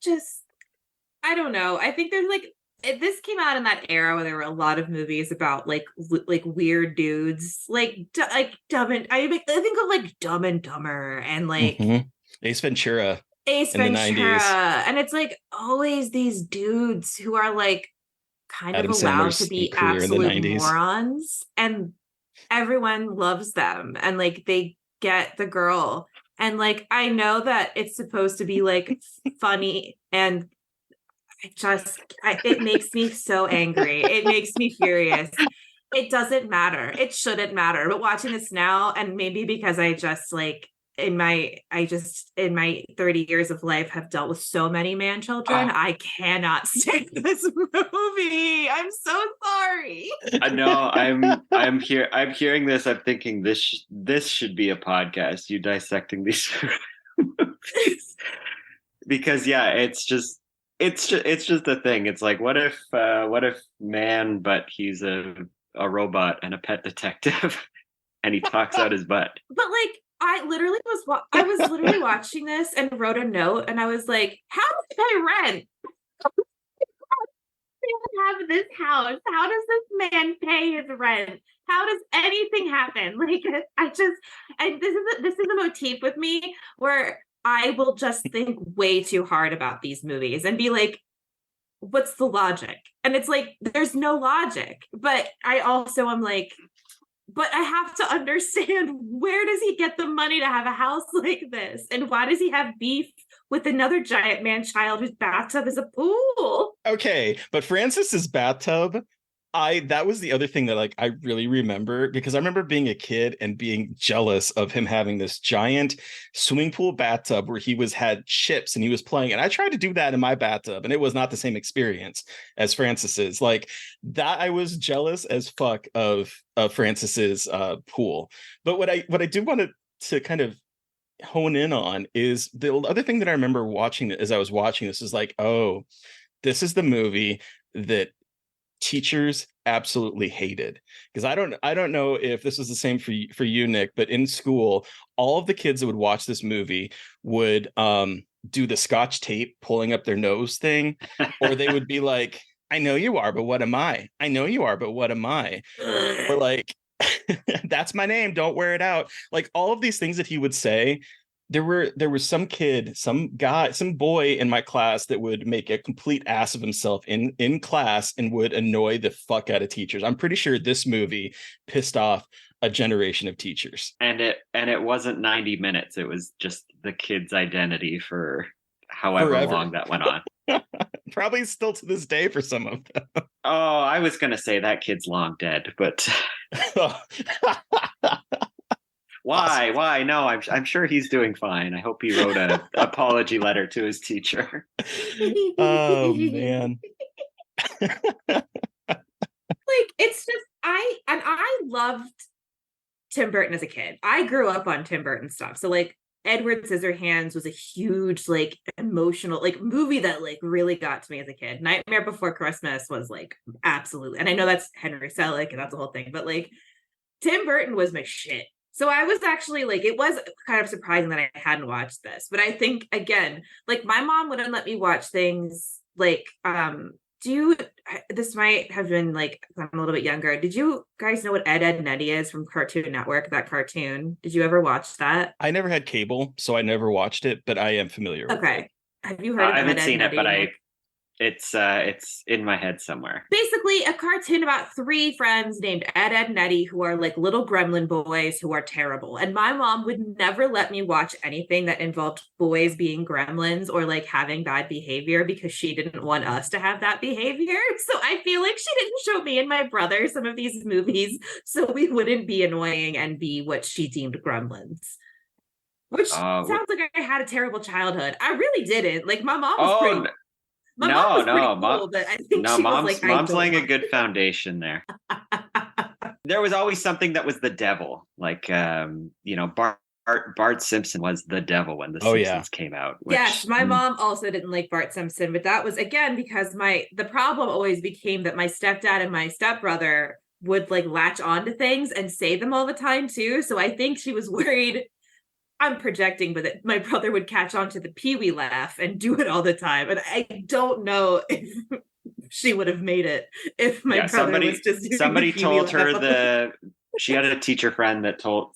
don't know. I think there's like, this came out in that era where there were a lot of movies about like weird dudes, like Dumb and I think of like Dumb and Dumber and like Ace Ventura. Ace in Ventura, the 90s. And it's like always these dudes who are like kind Adam of allowed Sandler's to be career in the absolute 90s. morons, and everyone loves them, and like they get the girl, and like I know that it's supposed to be like funny, and it makes me so angry. It makes me furious. It doesn't matter. It shouldn't matter. But watching this now, and maybe because I just like in my 30 years of life have dealt with so many man children, I cannot stand this movie. I'm so sorry. I know. I'm hearing this. I'm thinking this should be a podcast. You dissecting these movies, because yeah, it's just a thing. It's like, what if man, but he's a robot and a pet detective, and he talks out his butt. But like, I was literally watching this and wrote a note, and I was like, how does he pay rent? Have this house. How does this man pay his rent? How does anything happen? Like, this is a motif with me where I will just think way too hard about these movies and be like, what's the logic? And it's like, there's no logic. But I also am like, but I have to understand, where does he get the money to have a house like this? And why does he have beef with another giant man child whose bathtub is a pool? Okay, but Francis's bathtub, that was the other thing that like I really remember, because I remember being a kid and being jealous of him having this giant swimming pool bathtub where he had chips and he was playing, and I tried to do that in my bathtub and it was not the same experience as Francis's. Like that, I was jealous as fuck of Francis's pool. But what I do want to kind of hone in on is the other thing that I remember watching as I was watching this is like, oh, this is the movie that teachers absolutely hated. Because I don't know if this was the same for you, Nick, but in school, all of the kids that would watch this movie would do the Scotch tape pulling up their nose thing, or they would be like, I know you are, but what am I? I know you are, but what am I? Or like, that's my name, don't wear it out. Like all of these things that he would say. There was some kid, some guy, some boy in my class that would make a complete ass of himself in class and would annoy the fuck out of teachers. I'm pretty sure this movie pissed off a generation of teachers. And it wasn't 90 minutes. It was just the kid's identity for however Forever. long that went on. Probably still to this day for some of them. Oh, I was going to say that kid's long dead, but Why? Awesome. Why? No, I'm sure he's doing fine. I hope he wrote an apology letter to his teacher. Oh man. Like, it's just I loved Tim Burton as a kid. I grew up on Tim Burton stuff. So like Edward Scissorhands was a huge like emotional like movie that like really got to me as a kid. Nightmare Before Christmas was like absolutely, and I know that's Henry Selick and that's the whole thing, but like Tim Burton was my shit. So I was actually like, it was kind of surprising that I hadn't watched this, but I think again, like my mom wouldn't let me watch things like, this might have been like, I'm a little bit younger. Did you guys know what Ed, Edd n Eddy is from Cartoon Network, that cartoon? Did you ever watch that? I never had cable, so I never watched it, but I am familiar with Okay. it. Have you heard of I haven't Ed, Ed, seen it, Eddy, but Nick? it's in my head somewhere. Basically a cartoon about three friends named Ed, Ed, and Eddy who are like little gremlin boys who are terrible. And my mom would never let me watch anything that involved boys being gremlins or like having bad behavior because she didn't want us to have that behavior. So I feel like she didn't show me and my brother some of these movies so we wouldn't be annoying and be what she deemed gremlins. Which Oh, sounds like I had a terrible childhood. I really didn't. Like my mom was oh pretty my mom was pretty mom, cool, but I think no, she was like, I mom's don't laying a want good foundation there. There was always something that was the devil, like Bart Simpson was the devil when The Oh, yeah. Simpsons came out. Yes, my Mm, mom also didn't like Bart Simpson, but that was again because the problem always became that my stepdad and my stepbrother would like latch on to things and say them all the time too. So I think she was worried. I'm projecting, but that my brother would catch on to the Pee-wee laugh and do it all the time. And I don't know if she would have made it if my yeah, brother was just doing somebody the Pee-wee told her laugh. she had a teacher friend that told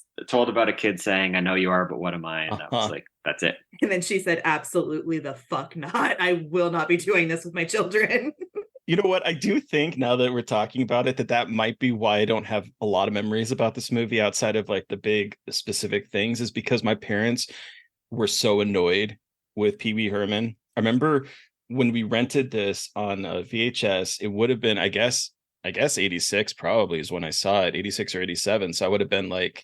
about a kid saying, "I know you are, but what am I?" And I was like, "That's it." And then she said, absolutely the fuck not. I will not be doing this with my children. You know what? I do think now that we're talking about it, that might be why I don't have a lot of memories about this movie outside of like the big specific things, is because my parents were so annoyed with Pee Wee Herman. I remember when we rented this on a VHS, it would have been, I guess 86 probably is when I saw it, 86 or 87. So I would have been like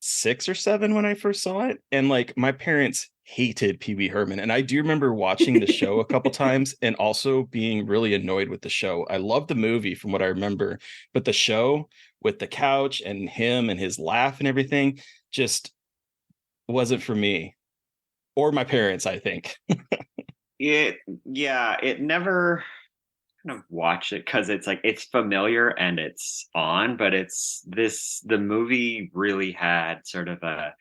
6 or 7 when I first saw it. And like my parents hated Pee Wee Herman. And I do remember watching the show a couple times and also being really annoyed with the show. I love the movie from what I remember, but the show with the couch and him and his laugh and everything just wasn't for me or my parents, I think. It never kind of watch it because it's like it's familiar and it's on, but the movie really had sort of a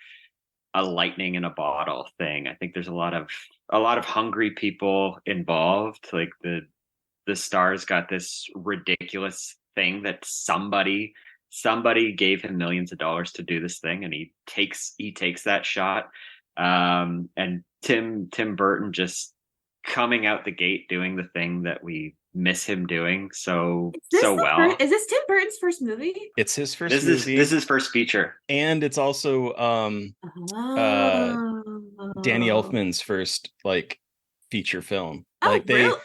lightning in a bottle thing. I think there's a lot of hungry people involved. Like the stars got this ridiculous thing that somebody gave him millions of dollars to do this thing, and he takes that shot. And Tim Burton just coming out the gate doing the thing that we miss him doing so well. Is this Tim Burton's first movie? It's his first This movie. is his first feature. And it's also Danny Elfman's first like feature film. Like really?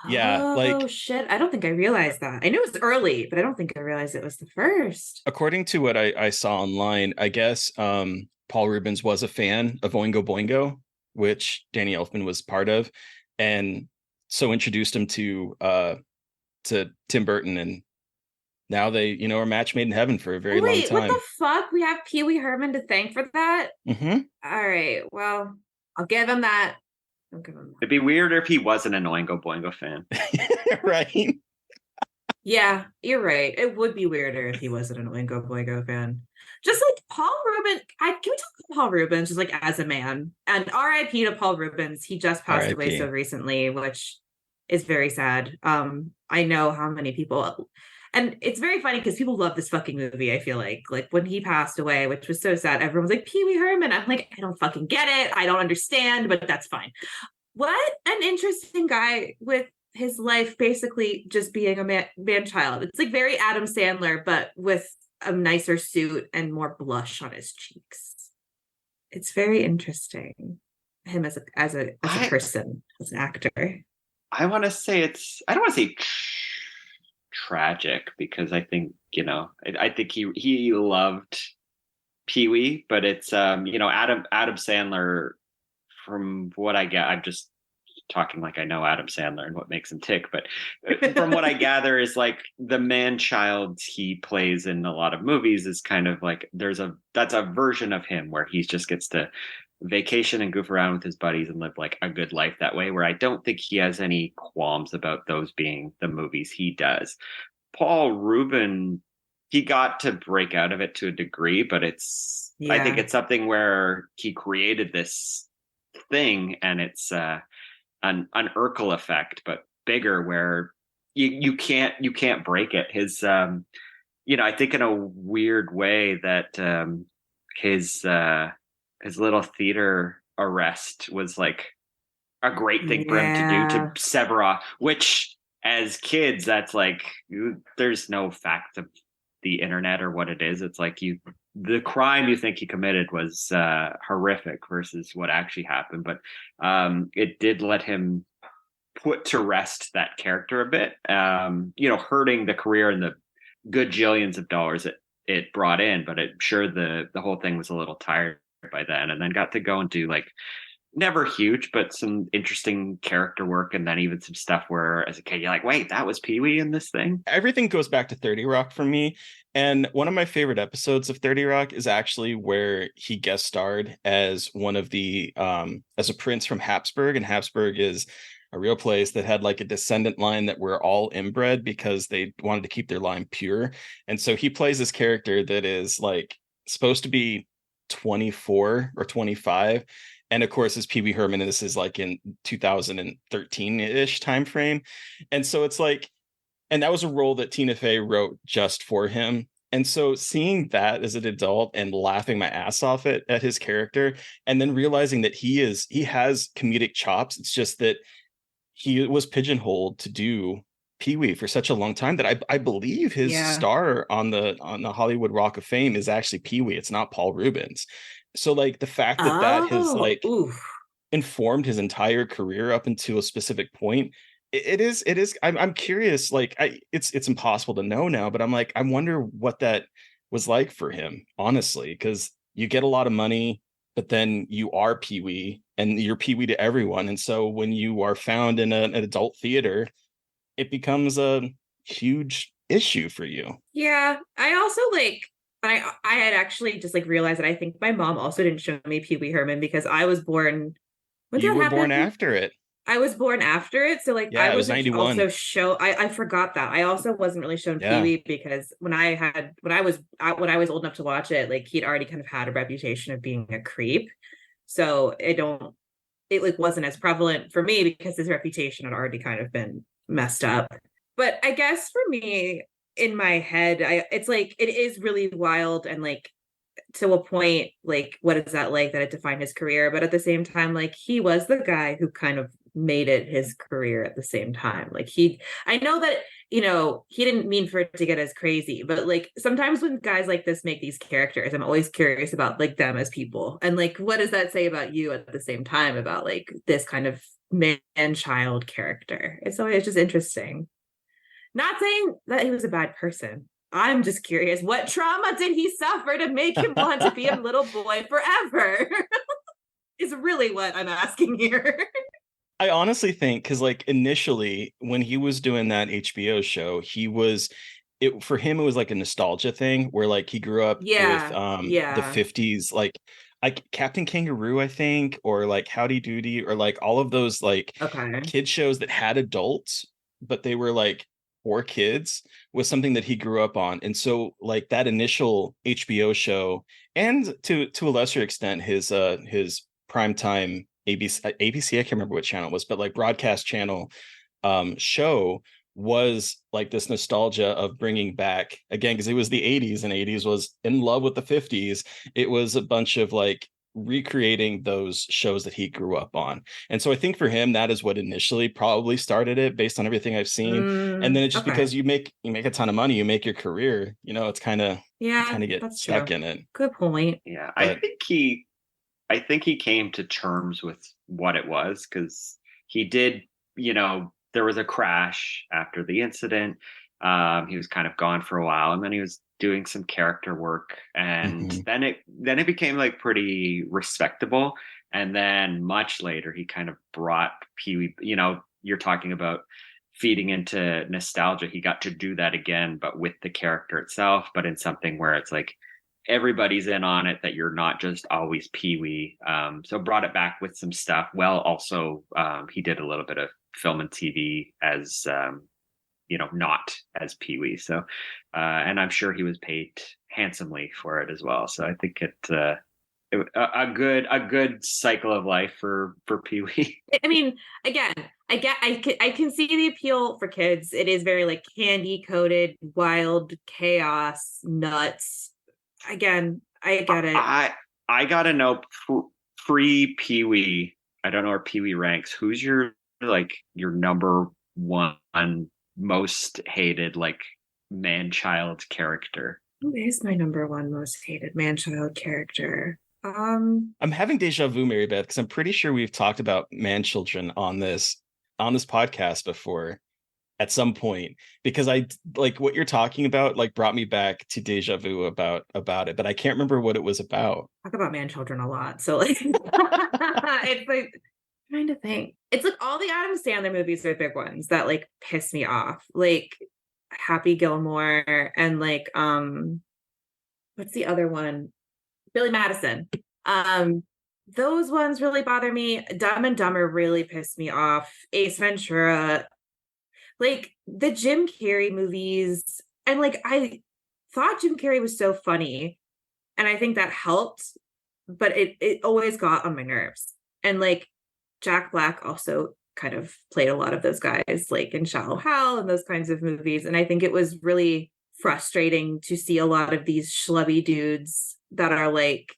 Yeah, like shit. I don't think I realized that. I knew it was early, but I don't think I realized it was the first. according to what I saw online, I guess Paul Rubens was a fan of Oingo Boingo, which Danny Elfman was part of, and so introduced him to Tim Burton, and now they are a match made in heaven for a very long time. What the fuck? We have Pee Wee Herman to thank for that? Mm-hmm. All right, well, I'll give him that. It'd be weirder if he wasn't an Oingo Boingo fan. Right. Yeah, you're right. It would be weirder if he wasn't an Oingo Boingo fan. Just like Paul Rubens, can we talk about Paul Rubens just like as a man? And R.I.P. to Paul Rubens. He just passed away so recently, which is very sad. I know how many people, and it's very funny because people love this fucking movie. I feel like when he passed away, which was so sad, everyone was like Pee Wee Herman. I'm like, I don't fucking get it. I don't understand, but that's fine. What an interesting guy with his life basically just being a man child. It's like very Adam Sandler, but with a nicer suit and more blush on his cheeks. It's very interesting. Him as a person, as an actor. I want to say I don't want to say tragic, because I think I think he loved Pee-wee, but it's Adam Sandler, from what I get, I'm just talking like I know Adam Sandler and what makes him tick, but from what I gather is like the man child he plays in a lot of movies is kind of like that's a version of him where he just gets to vacation and goof around with his buddies and live like a good life that way, where I don't think he has any qualms about those being the movies he does. Paul Rubin, he got to break out of it to a degree, but I think it's something where he created this thing, and it's an Urkel effect, but bigger, where you can't break it. His I think in a weird way that his little theater arrest was like a great thing for him to do, to sever off, which as kids, that's like, there's no fact of the internet or what it is. It's like the crime you think he committed was horrific versus what actually happened. But it did let him put to rest that character a bit, hurting the career and the good jillions of dollars it brought in. But the whole thing was a little tired by then, and then got to go and do like, never huge, but some interesting character work, and then even some stuff where as a kid you're like, wait, that was Pee-wee in this thing. Everything goes back to 30 Rock for me, and one of my favorite episodes of 30 Rock is actually where he guest starred as one of the as a prince from Habsburg, and Habsburg is a real place that had like a descendant line that were all inbred because they wanted to keep their line pure. And so he plays this character that is like supposed to be 24 or 25, and of course, it's Pee Wee Herman, and this is like in 2013-ish time frame. And so it's like, and that was a role that Tina Fey wrote just for him. And so seeing that as an adult and laughing my ass off at his character, and then realizing that he has comedic chops. It's just that he was pigeonholed to do Pee-wee for such a long time that I believe his star on the Hollywood Walk of Fame is actually Pee-wee. It's not Paul Rubens. So like the fact that has like informed his entire career up until a specific point, it is I'm curious, like it's impossible to know now, but I'm like, I wonder what that was like for him, honestly, because you get a lot of money, but then you are Pee-wee and you're Pee-wee to everyone. And so when you are found in an adult theater, it becomes a huge issue for you. Yeah. I also like, I had actually just like realized that I think my mom also didn't show me Pee Wee Herman because I was born. You were born after it. I was born after it, so like I was 91. Also I forgot that. I also wasn't really shown Pee Wee because when I was old enough to watch it, like he'd already kind of had a reputation of being a creep. So it like wasn't as prevalent for me because his reputation had already kind of been messed up. But I guess for me, in my head, it's like it is really wild and like to a point, like what is that like that it defined his career? But at the same time, like he was the guy who kind of made it his career at the same time. Like I know that, he didn't mean for it to get as crazy, but like sometimes when guys like this make these characters, I'm always curious about like them as people. And like, what does that say about you at the same time about like this kind of man-child character? It's always just interesting. Not saying that he was a bad person. I'm just curious, what trauma did he suffer to make him want to be a little boy forever? Is really what I'm asking here. I honestly think, because like initially when he was doing that HBO show, for him it was like a nostalgia thing where like he grew up with the 50s, like Captain Kangaroo, I think, or like Howdy Doody, or like all of those like kid shows that had adults, but they were like for kids, was something that he grew up on. And so like that initial HBO show, and to a lesser extent his primetime ABC, I can't remember what channel it was, but like broadcast channel show was like this nostalgia of bringing back, again, because it was the 80s and 80s was in love with the 50s. It was a bunch of like recreating those shows that he grew up on. And so I think for him, that is what initially probably started it, based on everything I've seen. And then it's just because you make a ton of money, you make your career, it's kind of get stuck in it. Good point. Yeah. But I think he came to terms with what it was, because he did, there was a crash after the incident. He was kind of gone for a while, and then he was doing some character work, and then it became like pretty respectable. And then much later, he kind of brought Pee-wee, you're talking about feeding into nostalgia. He got to do that again, but with the character itself, but in something where it's like everybody's in on it, that you're not just always Pee-wee. So brought it back with some stuff. Well, also, he did a little bit of film and TV as not as Pee-wee. So, and I'm sure he was paid handsomely for it as well. So I think it a good cycle of life for Pee-wee. I mean, again, I can see the appeal for kids. It is very like candy coated, wild chaos, nuts. Again, I get it. I gotta know, pre Pee-wee, I don't know where Pee Wee ranks. Who's your number one most hated like man-child character? Who is my number one most hated man-child character? I'm having deja vu, Mary Beth, because I'm pretty sure we've talked about man children on this podcast before at some point, because I like what you're talking about, like brought me back to deja vu about it, but I can't remember what it was about. Talk about man children a lot, so like it's like trying to think. It's like all the Adam Sandler movies are big ones that like piss me off, like Happy Gilmore and like what's the other one? Billy Madison. Those ones really bother me. Dumb and Dumber really pissed me off. Ace Ventura, like the Jim Carrey movies. And like I thought Jim Carrey was so funny, and I think that helped, but it always got on my nerves. And like Jack Black also kind of played a lot of those guys, like in Shallow Hal and those kinds of movies. And I think it was really frustrating to see a lot of these schlubby dudes that are like,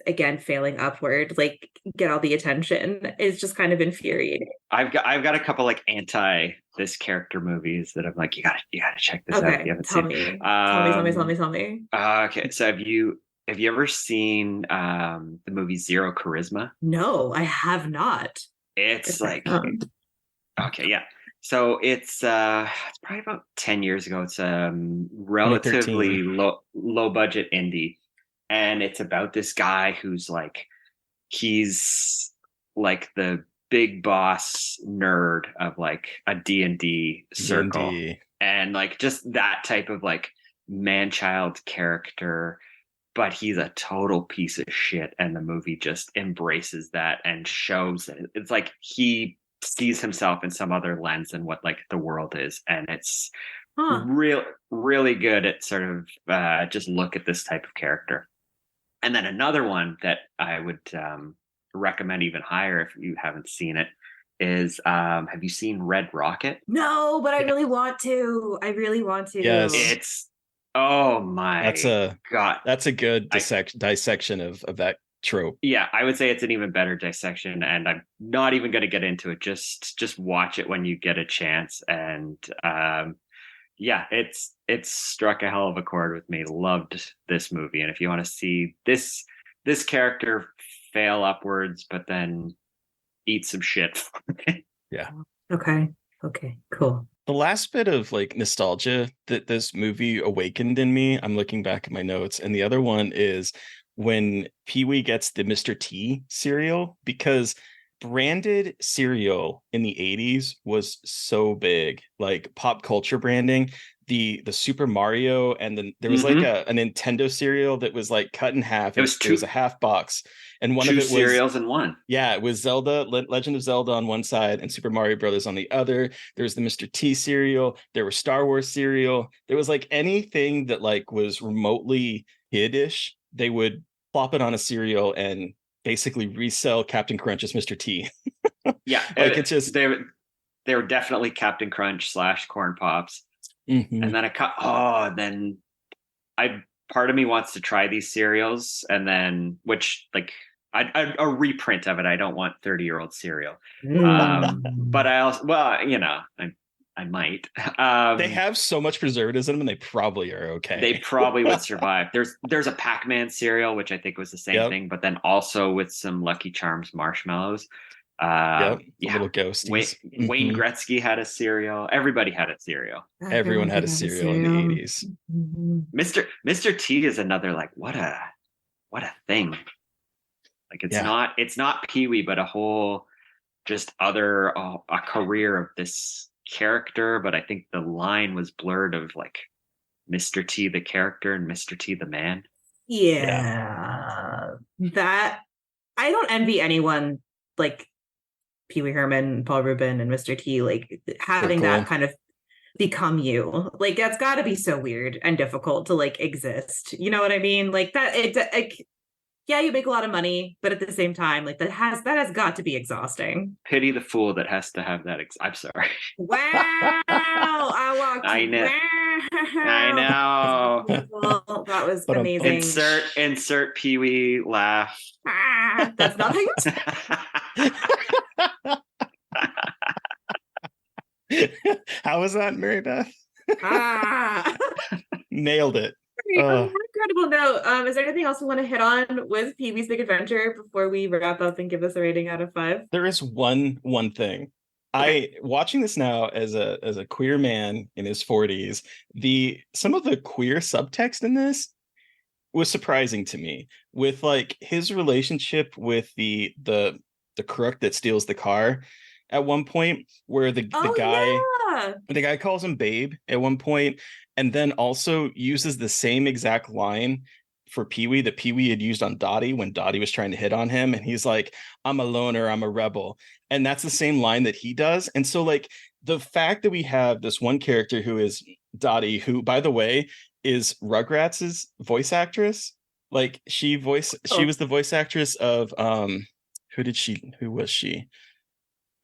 again, failing upward, like get all the attention. It's just kind of infuriating. I've got a couple like anti this character movies that I'm like, you gotta check this out if you haven't tell seen. Me. Tell me. Okay, so have you ever seen the movie Zero Charisma? No, I have not. It's like okay, yeah. So it's probably about 10 years ago. It's relatively low budget indie. And it's about this guy who's like, he's like the big boss nerd of like a D&D circle. D&D. And like just that type of like man-child character, but he's a total piece of shit. And the movie just embraces that and shows that it's like he sees himself in some other lens than what like the world is. And it's really good at sort of just look at this type of character. And then another one that I would recommend even higher if you haven't seen it is, have you seen Red Rocket? No, but I really want to. Yes. It's, oh my God. That's a good dissection of that trope. Yeah, I would say it's an even better dissection, and I'm not even going to get into it. Just watch it when you get a chance. And yeah, it's struck a hell of a chord with me. Loved this movie. And if you want to see this character fail upwards, but then eat some shit. Yeah. Okay, cool. The last bit of like nostalgia that this movie awakened in me, I'm looking back at my notes, and the other one is when Pee-wee gets the Mr. T cereal, because branded cereal in the 80s was so big, like pop culture branding. The Super Mario, and then there was like a Nintendo cereal that was like cut in half. It was a half box, and one of it was cereals in one. Yeah, it was Zelda, Legend of Zelda on one side, and Super Mario Brothers on the other. There's the Mr. T cereal. There was Star Wars cereal. There was like anything that like was remotely kiddish, they would plop it on a cereal and basically resell Captain Crunch's Mr. T. Yeah, like it's just they were definitely Captain Crunch / Corn Pops. Mm-hmm. And then part of me wants to try these cereals, and then which like a reprint of it. I don't want 30-year-old cereal. But I also, well, you know, I might. They have so much preservatives in them, and they probably are okay. They probably would survive. There's a Pac-Man cereal, which I think was the same thing, but then also with some Lucky Charms marshmallows. Little ghosties. Wayne Gretzky had a cereal. Everybody had a cereal. Everyone had a cereal in the 80s. Mr. T is another like what a thing. Like it's not Pee-wee, but a whole just other a career of this character. But I think the line was blurred of like Mr. T the character and Mr. T the man. Yeah. That I don't envy anyone like Pee Wee Herman, Paul Rubin, and Mr. T, like having that kind of become you. Like that's got to be so weird and difficult to like exist. You know what I mean? Like that. Yeah, you make a lot of money, but at the same time, like that has got to be exhausting. Pity the fool that has to have that. I'm sorry. Wow, I walked. I know. Wow. I know. Well, that was amazing. Insert Pee-wee laugh. That's nothing. How was that, Mary Beth? Ah. Nailed it. On an incredible note, is there anything else we want to hit on with Pee-wee's Big Adventure before we wrap up and give this a rating out of 5? There is one thing. Okay. I watching this now as a queer man in his 40s, some of the queer subtext in this was surprising to me, with like his relationship with the crook that steals the car at one point, where the guy calls him babe at one point, and then also uses the same exact line for Pee-wee that Pee-wee had used on Dottie when Dottie was trying to hit on him, and he's like, I'm a loner, I'm a rebel. And that's the same line that he does. And so like the fact that we have this one character who is Dottie, who, by the way, is Rugrats' voice actress. Like she was the voice actress of who was she?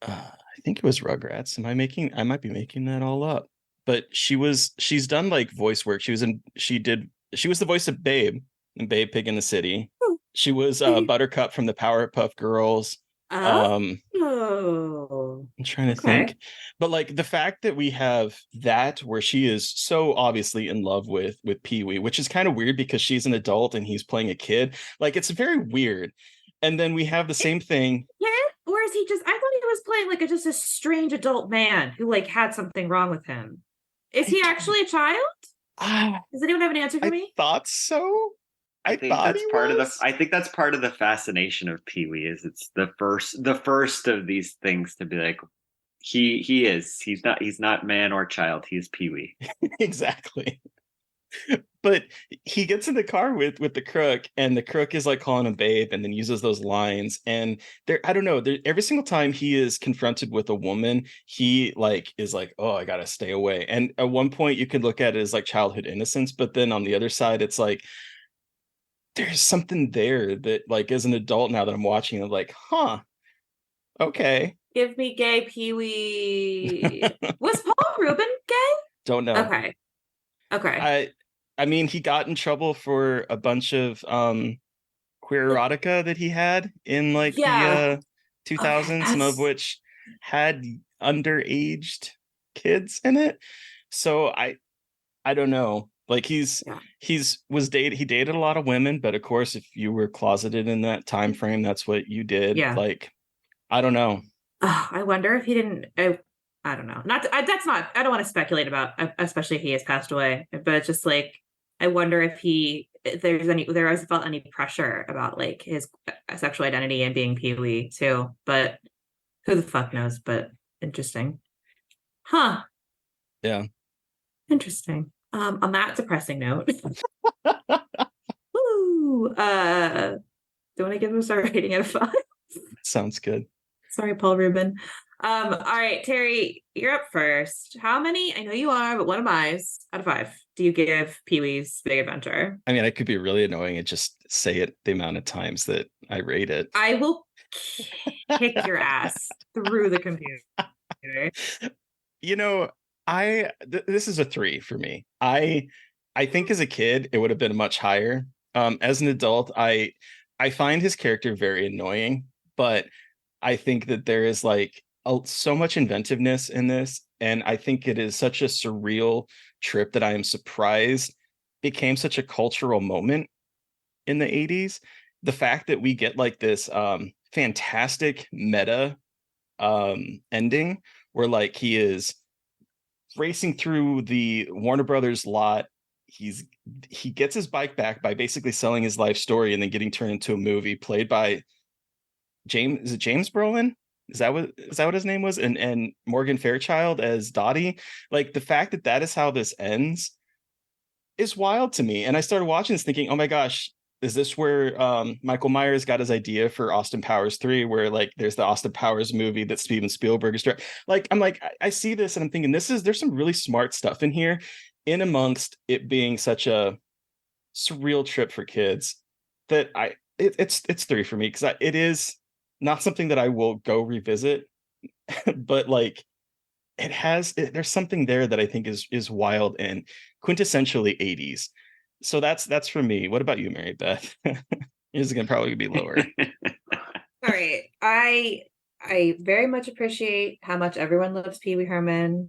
I think it was Rugrats. I might be making that all up. But she's done like voice work. She was the voice of Babe in Babe Pig in the City. She was Buttercup from the Powerpuff Girls. I'm trying to think. But like the fact that we have that where she is so obviously in love with Pee-wee, which is kind of weird because she's an adult and he's playing a kid. Like it's very weird. And then we have the same thing. Yeah, or is he just? I thought he was playing like just a strange adult man who like had something wrong with him. Is he actually a child? Does anyone have an answer for me? Thought so. I think that's part of the fascination of Pee-wee is it's the first of these things to be like, he's not man or child, he's Pee-wee. Exactly. But he gets in the car with the crook, and the crook is like calling him babe, and then uses those lines. And I don't know, every single time he is confronted with a woman, he like is like, oh, I gotta stay away. And at one point you could look at it as like childhood innocence, but then on the other side, it's like there's something there that like as an adult now that I'm watching it, like, huh, okay. Give me gay Pee-wee. Was Paul Rubin gay? Don't know. Okay. I mean, he got in trouble for a bunch of queer erotica that he had in like the 2000s, some of which had underaged kids in it. So I don't know. Like he dated a lot of women, but of course, if you were closeted in that time frame, that's what you did. Yeah. Like, I don't know. I wonder if he didn't. I don't know. I don't want to speculate about, especially if he has passed away. But it's just like I wonder if there has felt any pressure about like his sexual identity and being Pee-wee too. But who the fuck knows? But interesting, huh? Yeah, interesting. On that depressing note, woo. Do you want to give us our rating out of 5? Sounds good. Sorry, Paul Rubin. All right, Terry, you're up first. How many? I know you are, but what am I? Out of 5 do you give Pee-wee's Big Adventure? I mean, I could be really annoying and just say it the amount of times that I rate it. I will kick your ass through the computer. You know, this is a 3 for me. I think as a kid it would have been much higher. As an adult, I find his character very annoying, but I think that there is like so much inventiveness in this, and I think it is such a surreal trip that I am surprised became such a cultural moment in the 80s. The fact that we get like this fantastic meta ending where like he is racing through the Warner Brothers lot. He gets his bike back by basically selling his life story and then getting turned into a movie played by James Brolin? Is that what his name was? And Morgan Fairchild as Dottie. Like the fact that is how this ends is wild to me. And I started watching this thinking, oh my gosh, is this where Michael Myers got his idea for Austin Powers 3, where like there's the Austin Powers movie that Steven Spielberg is like, I'm like, I see this and I'm thinking there's some really smart stuff in here, in amongst it being such a surreal trip for kids that it's 3 for me, because it is not something that I will go revisit, but like there's something there that I think is wild and quintessentially 80s. So that's for me. What about you, Mary Beth? This is gonna probably be lower. All right. I very much appreciate how much everyone loves Pee Wee Herman.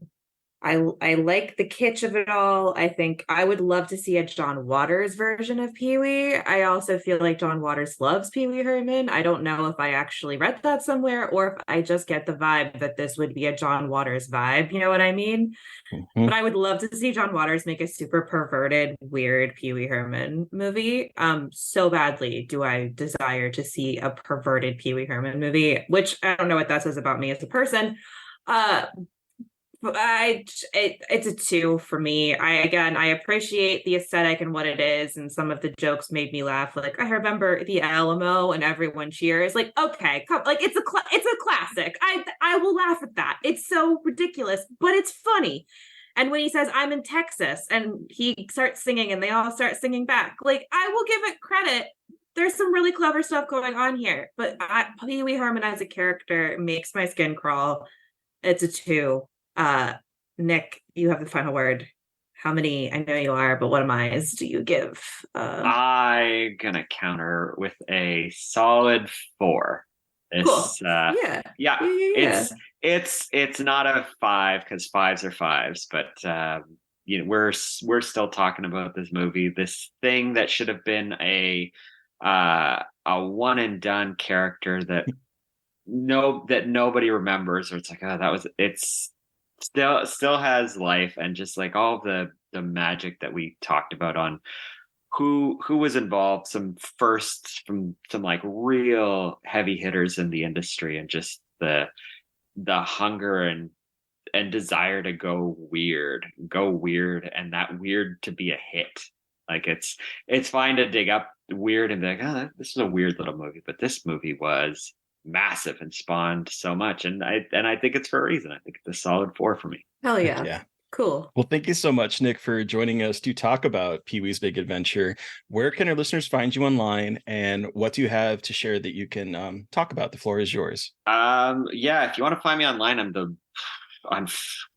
I like the kitsch of it all. I think I would love to see a John Waters version of Pee Wee. I also feel like John Waters loves Pee Wee Herman. I don't know if I actually read that somewhere or if I just get the vibe that this would be a John Waters vibe. You know what I mean? Mhm. But I would love to see John Waters make a super perverted, weird Pee Wee Herman movie. So badly do I desire to see a perverted Pee Wee Herman movie, which I don't know what that says about me as a person. Uh, but it's a 2 for me. I appreciate the aesthetic and what it is, and some of the jokes made me laugh. Like I remember the Alamo and everyone cheers. Like okay, come, like it's a classic. I will laugh at that. It's so ridiculous, but it's funny. And when he says I'm in Texas and he starts singing and they all start singing back, like I will give it credit. There's some really clever stuff going on here, but Pee Wee Herman as a character makes my skin crawl. It's a 2. uh Nick, you have the final word. How many, I know you are, but what eyes do you give? I'm gonna counter with a solid 4. Cool. This Yeah. yeah, Yeah. it's not a 5 because fives are fives, but we're still talking about this movie, this thing that should have been a one and done character that nobody remembers, or it's like, oh, that was, it's still has life, and just like all the magic that we talked about on who was involved, some first from some like real heavy hitters in the industry, and just the hunger and desire to go weird, and that weird to be a hit. Like it's fine to dig up weird and be like, oh, this is a weird little movie, but this movie was massive and spawned so much, and I think it's for a reason. I think it's a solid 4 for me. Hell yeah. Yeah. Cool. Well, thank you so much, Nick, for joining us to talk about Pee-wee's Big Adventure. Where can our listeners find you online, and what do you have to share that you can talk about? The floor is yours. Yeah, if you want to find me online, I'm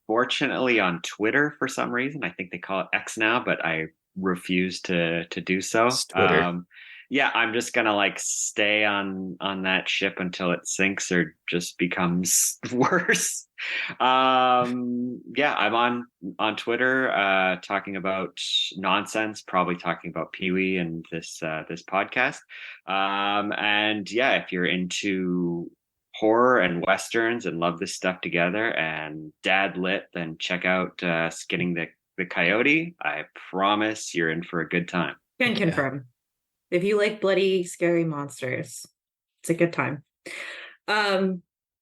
fortunately on Twitter for some reason. I think they call it X now, but I refuse to do so. It's Twitter. Yeah, I'm just gonna like stay on that ship until it sinks or just becomes worse. Yeah, I'm on Twitter, talking about nonsense, probably talking about Pee-wee and this podcast. And yeah, if you're into horror and westerns and love this stuff together and dad lit, then check out Skinning the Coyote. I promise you're in for a good time. Can confirm. If you like bloody, scary monsters, it's a good time. But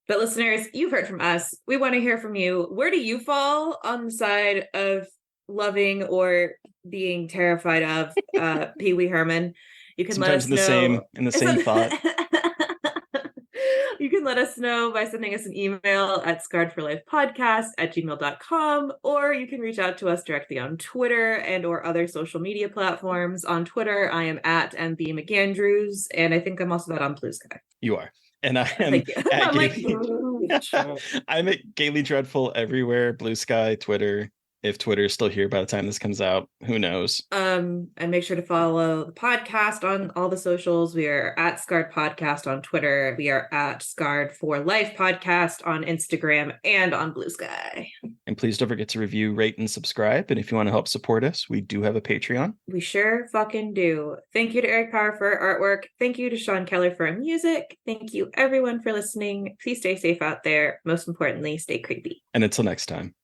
listeners, you've heard from us. We want to hear from you. Where do you fall on the side of loving or being terrified of Pee Wee Herman? You can Sometimes let us know in the same thought. You can let us know by sending us an email at scarredforlifepodcast@gmail.com, or you can reach out to us directly on Twitter and or other social media platforms. On Twitter, I am at MB McAndrews, and I think I'm also on Blue Sky. You are. And I am I'm at Gaily Dreadful everywhere. Blue Sky, Twitter. If Twitter is still here by the time this comes out, who knows? And make sure to follow the podcast on all the socials. We are at Scarred Podcast on Twitter. We are at Scarred for Life Podcast on Instagram and on Blue Sky. And please don't forget to review, rate, and subscribe. And if you want to help support us, we do have a Patreon. We sure fucking do. Thank you to Eric Power for our artwork. Thank you to Sean Keller for our music. Thank you everyone for listening. Please stay safe out there. Most importantly, stay creepy. And until next time.